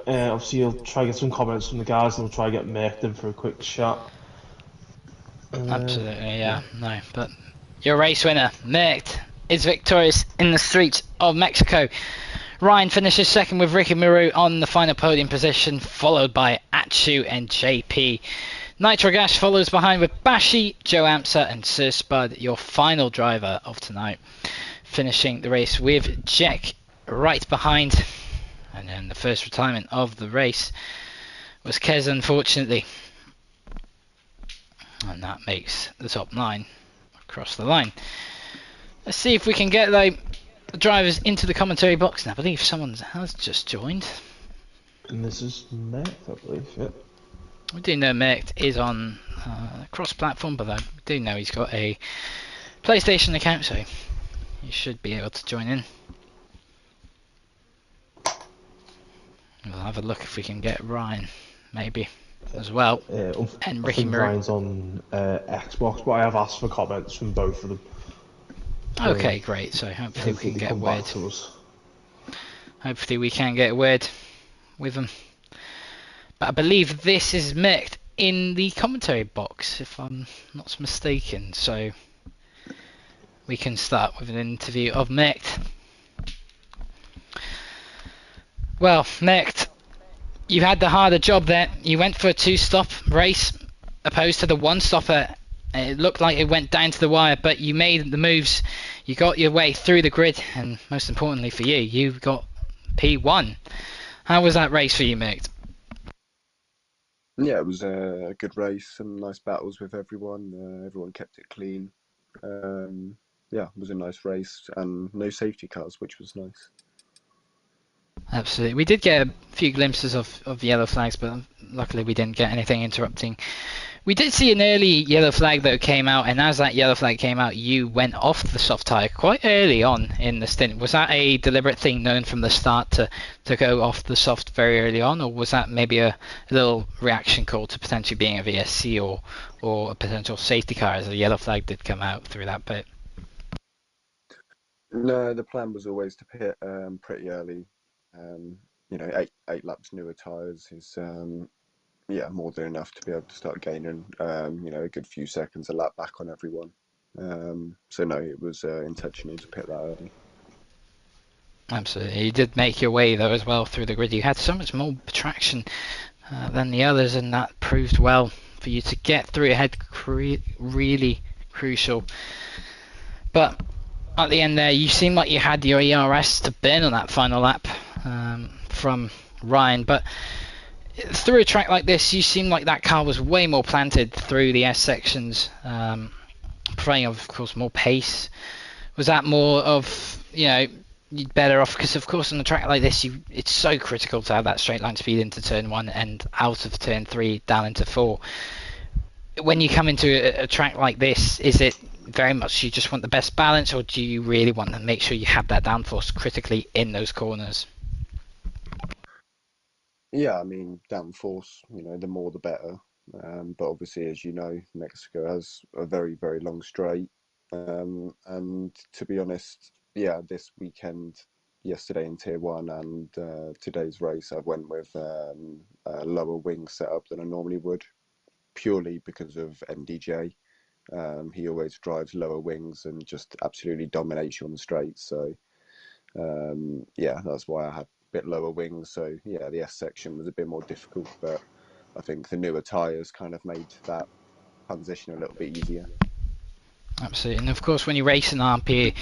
obviously, you'll try to get some comments from the guys, and we'll try to get Merckx in for a quick chat. Absolutely, yeah, no, but your race winner, Merckx, is victorious in the streets of Mexico. Ryan finishes second with Ricky Maru on the final podium position, followed by Atsu and JP. Nitro Gas follows behind with Bashi, Joe Amster and Sir Spud, your final driver of tonight. Finishing the race with Jack right behind. And then the first retirement of the race was Kez, unfortunately. And that makes the top 9 across the line. Let's see if we can get the drivers into the commentary box. And I believe someone has just joined. And this is Merckx, I believe, yeah. We do know Merckx is on cross-platform, but I do know he's got a PlayStation account, so he should be able to join in. We'll have a look if we can get Ryan, maybe, as well. And Ricky Maru. Ryan's on Xbox, but I have asked for comments from both of them. Okay, great. So hopefully we can get a word. Hopefully we can get a word with them. But I believe this is Merckx in the commentary box, if I'm not mistaken. So we can start with an interview of Merckx. Well, Merckx, you had the harder job there. You went for a two-stop race opposed to the one-stopper. It looked like it went down to the wire, but you made the moves. You got your way through the grid, and most importantly for you, you got P1. How was that race for you, Merckx? Yeah, it was a good race, some nice battles with everyone. Everyone kept it clean. Yeah, it was a nice race, and no safety cars, which was nice. Absolutely. We did get a few glimpses of yellow flags, but luckily we didn't get anything interrupting. We did see an early yellow flag that came out, and as that yellow flag came out, you went off the soft tyre quite early on in the stint. Was that a deliberate thing known from the start to go off the soft very early on, or was that maybe a little reaction call to potentially being a VSC or a potential safety car as a yellow flag did come out through that bit? No, the plan was always to pit pretty early. Eight laps newer tyres is more than enough to be able to start gaining a good few seconds a lap back on everyone. So no, it was intentional to pit that early. Absolutely. You did make your way though as well through the grid. You had so much more traction than the others, and that proved well for you to get through ahead. Really crucial. But at the end there, you seemed like you had your ERS to burn on that final lap from Ryan, but through a track like this, you seemed like that car was way more planted through the S sections, providing, of course, more pace. Was that more of, you're better off, because of course on a track like this, it's so critical to have that straight line speed into turn 1 and out of turn 3 down into 4. When you come into a track like this, is it very much you just want the best balance, or do you really want to make sure you have that downforce critically in those corners? Yeah, I mean, downforce, the more the better. But obviously, as you know, Mexico has a very, very long straight. And to be honest, yeah, this weekend, yesterday in Tier 1 and today's race, I went with a lower wing setup than I normally would, purely because of MDJ. He always drives lower wings and just absolutely dominates you on the straight. So, yeah, that's why I had a bit lower wings. So, yeah, the S section was a bit more difficult, but I think the newer tyres kind of made that transition a little bit easier. Absolutely, and of course, when you race an RP,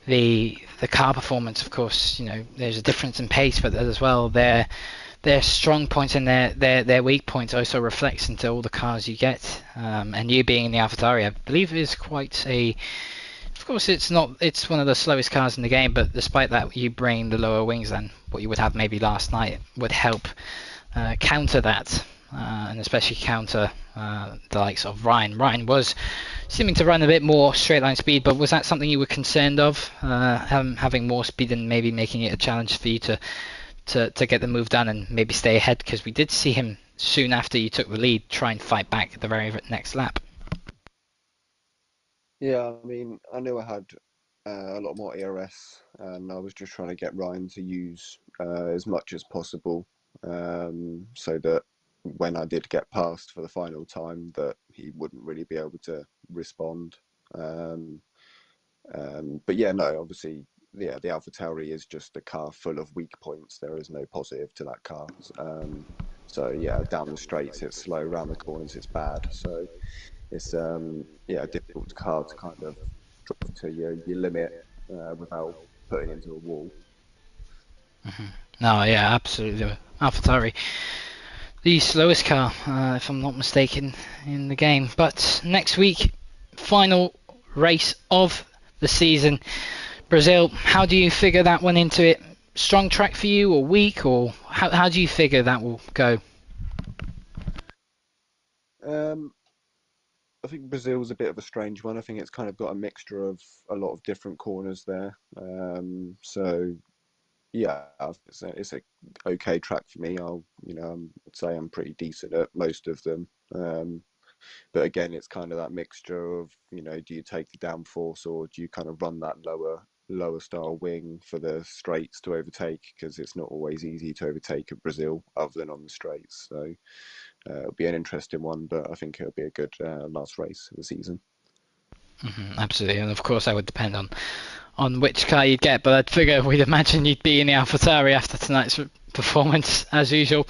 the car performance, of course, there's a difference in pace, but as well, their strong points and their weak points also reflects into all the cars you get. And you being in the AlphaTauri, I believe, is quite a. Of course, it's one of the slowest cars in the game, but despite that, you bring the lower wings than what you would have maybe last night would help counter that. And especially counter the likes of Ryan. Ryan was seeming to run a bit more straight line speed, but was that something you were concerned of, having more speed and maybe making it a challenge for you to get the move done and maybe stay ahead? Because we did see him soon after you took the lead try and fight back at the very next lap. Yeah, I mean, I knew I had a lot more ERS, and I was just trying to get Ryan to use as much as possible, so that when I did get past for the final time, that he wouldn't really be able to respond. But yeah, no, obviously, yeah, the AlphaTauri is just a car full of weak points. There is no positive to that car. So yeah, down the straights it's slow, around the corners it's bad. So it's yeah, a difficult car to kind of drive to your limit without putting into a wall. Mm-hmm. No, yeah, absolutely. AlphaTauri, the slowest car, if I'm not mistaken, in the game. But next week, final race of the season, Brazil. How do you figure that one into it? Strong track for you, or weak, or how do you figure that will go? I think Brazil's a bit of a strange one. I think it's kind of got a mixture of a lot of different corners there. So yeah, it's a okay track for me. I'd say I'm pretty decent at most of them. But again, it's kind of that mixture of, do you take the downforce or do you kind of run that lower style wing for the straights to overtake? Because it's not always easy to overtake at Brazil other than on the straights. So it'll be an interesting one, but I think it'll be a good last race of the season. Mm-hmm, absolutely, and of course that would depend on which car you'd get, but I'd figure we'd imagine you'd be in the AlphaTauri after tonight's performance as usual.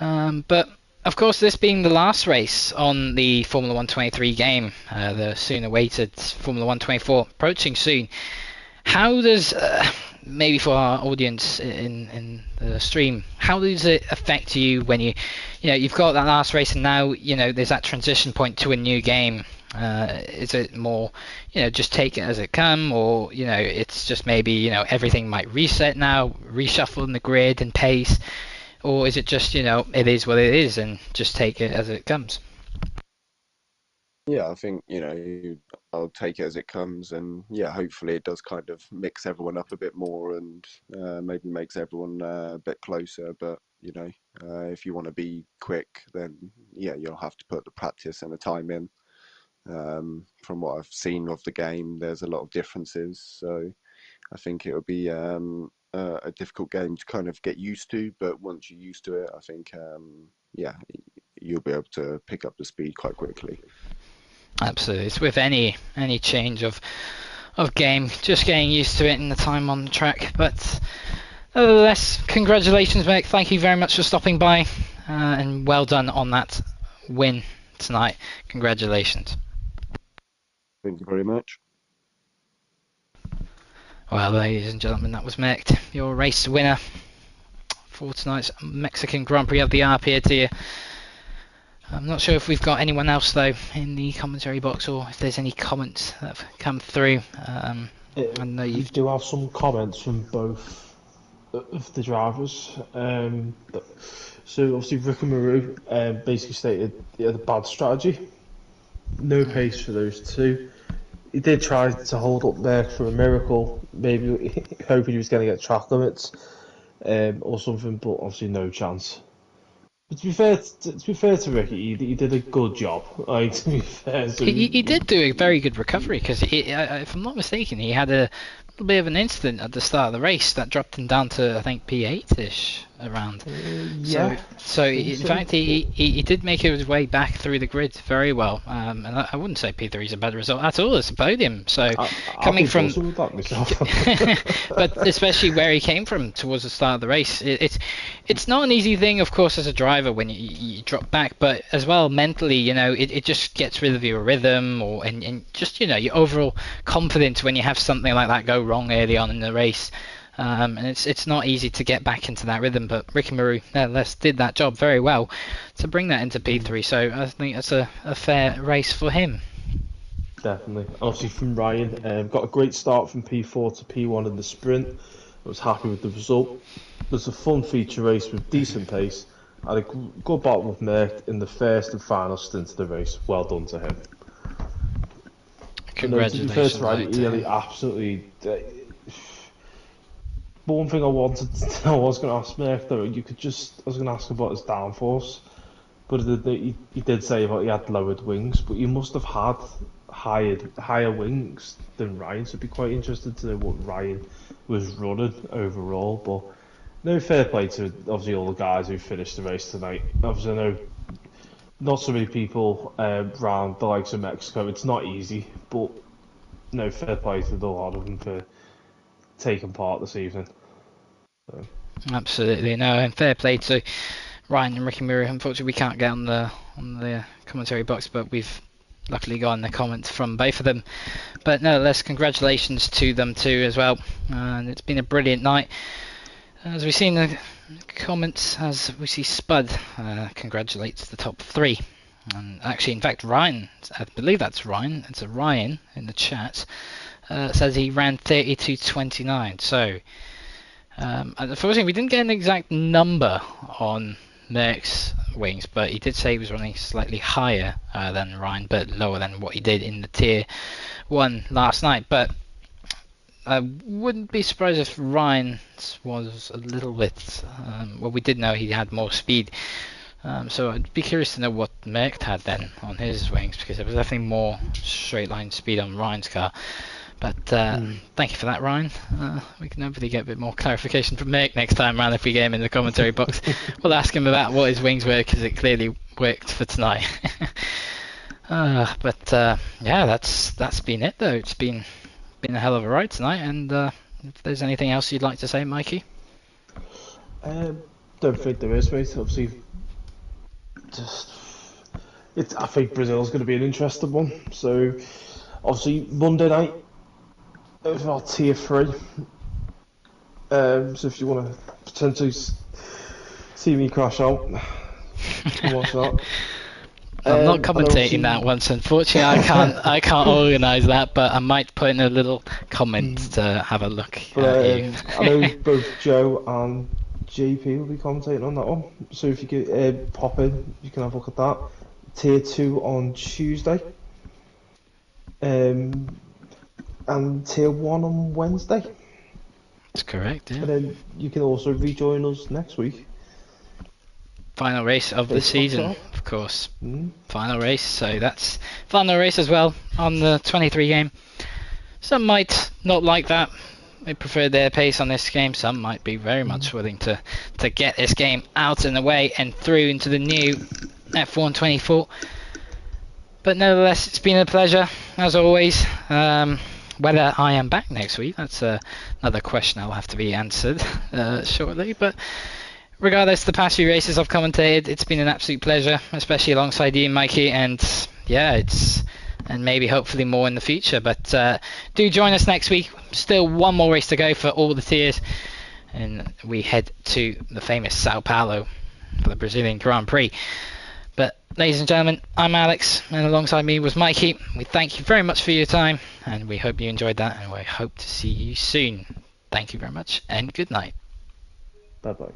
But of course, this being the last race on the Formula 123 game, the soon awaited Formula 124 approaching soon, how does, maybe for our audience in the stream, how does it affect you when you've got that last race and now, there's that transition point to a new game? Is it more, just take it as it come, or, it's just maybe, everything might reset now, reshuffle in the grid and pace, or is it just, it is what it is and just take it as it comes? Yeah, I think, I'll take it as it comes, and yeah, hopefully it does kind of mix everyone up a bit more and maybe makes everyone a bit closer. But, if you want to be quick, then yeah, you'll have to put the practice and the time in. From what I've seen of the game, there's a lot of differences, so I think it'll be a difficult game to kind of get used to. But once you're used to it, I think yeah, you'll be able to pick up the speed quite quickly. Absolutely, it's with any change of game, just getting used to it in the time on the track. But nevertheless, congratulations, mate. Thank you very much for stopping by, and well done on that win tonight. Congratulations. Thank you very much. Well, ladies and gentlemen, that was Mercked, your race winner for tonight's Mexican Grand Prix of the RP. I'm not sure if we've got anyone else though in the commentary box, or if there's any comments that have come through. I know you do have some comments from both of the drivers. So obviously Rick and Maru basically stated he had a bad strategy, no pace for those two. He did try to hold up there for a miracle, maybe hoping he was going to get track limits or something, but obviously no chance. But to be fair to Ricky, he did a good job. Like, to be fair, so he did do a very good recovery, because if I'm not mistaken, he had a little bit of an incident at the start of the race that dropped him down to, I think, P8ish around. Yeah. So in fact, he did make his way back through the grid very well. And I wouldn't say P3 is a bad result at all. It's a podium. So coming from, but especially where he came from towards the start of the race, it's not an easy thing, of course, as a driver when you drop back, but as well mentally, you know, it just gets rid of your rhythm and just, you know, your overall confidence when you have something like that go wrong early on in the race. And it's not easy to get back into that rhythm, but Ricky Maru nevertheless did that job very well to bring that into P3, so I think that's a fair race for him. Definitely. Obviously from Ryan, got a great start from P4 to P1 in the sprint. I was happy with the result. It was a fun feature race with decent pace. Had a good battle with Merck in the first and final stint of the race. Well done to him. Congratulations. To be fair to Ryan, he absolutely... But one thing I was going to ask Merck though, I was going to ask about his downforce, but he did say about he had lowered wings, but you must have had higher wings than Ryan, so I'd be quite interested to know what Ryan was running overall. But no, fair play to obviously all the guys who finished the race tonight. Obviously I know not so many people around the likes of Mexico, it's not easy, but no, fair play to a lot of them for taking part this evening. So. Absolutely, no, and fair play to Ryan and Ricky Murray. Unfortunately, we can't get on the commentary box, but we've luckily gotten the comments from both of them. But nevertheless, congratulations to them too as well. And it's been a brilliant night. As we see in the comments, as we see Spud congratulates the top three. And actually, in fact, Ryan, I believe that's Ryan. It's a Ryan in the chat. Says he ran 32.29. So, unfortunately, we didn't get an exact number on Merck's wings, but he did say he was running slightly higher than Ryan, but lower than what he did in the tier 1 last night. But I wouldn't be surprised if Ryan's was a little bit... well, we did know he had more speed. So I'd be curious to know what Merck had then on his wings, because there was definitely more straight line speed on Ryan's car. But thank you for that, Ryan. We can hopefully get a bit more clarification from Merck next time round if we get him in the commentary box. We'll ask him about what his wings were, because it clearly worked for tonight. Yeah, that's been it though. It's been a hell of a ride tonight. And if there's anything else you'd like to say, Mikey? Don't think there is, mate. Obviously, I think Brazil's going to be an interesting one. So, obviously, Monday night, it was our tier 3. So if you want to potentially see me crash out, watch that. I'm not commentating that once, unfortunately. I can't organise that, but I might put in a little comment to have a look at you. I know both Joe and JP will be commentating on that one, so if you could pop in, you can have a look at that. Tier 2 on Tuesday, and Tier 1 on Wednesday. That's correct, yeah. And then you can also rejoin us next week. Final race of the season, of course. Final race, so that's final race as well on the 23 game. Some might not like that. They prefer their pace on this game. Some might be very much willing to get this game out and away and through into the new F1 24. But nevertheless, it's been a pleasure, as always. Whether I am back next week, that's another question I'll have to be answered shortly. But regardless, the past few races I've commentated, it's been an absolute pleasure, especially alongside you, Mikey. And yeah, it's and maybe hopefully more in the future. But do join us next week. Still one more race to go for all the tiers, and we head to the famous Sao Paulo for the Brazilian Grand Prix. But ladies and gentlemen, I'm Alex, and alongside me was Mikey. We thank you very much for your time, and we hope you enjoyed that, and we hope to see you soon. Thank you very much, and good night. Bye bye.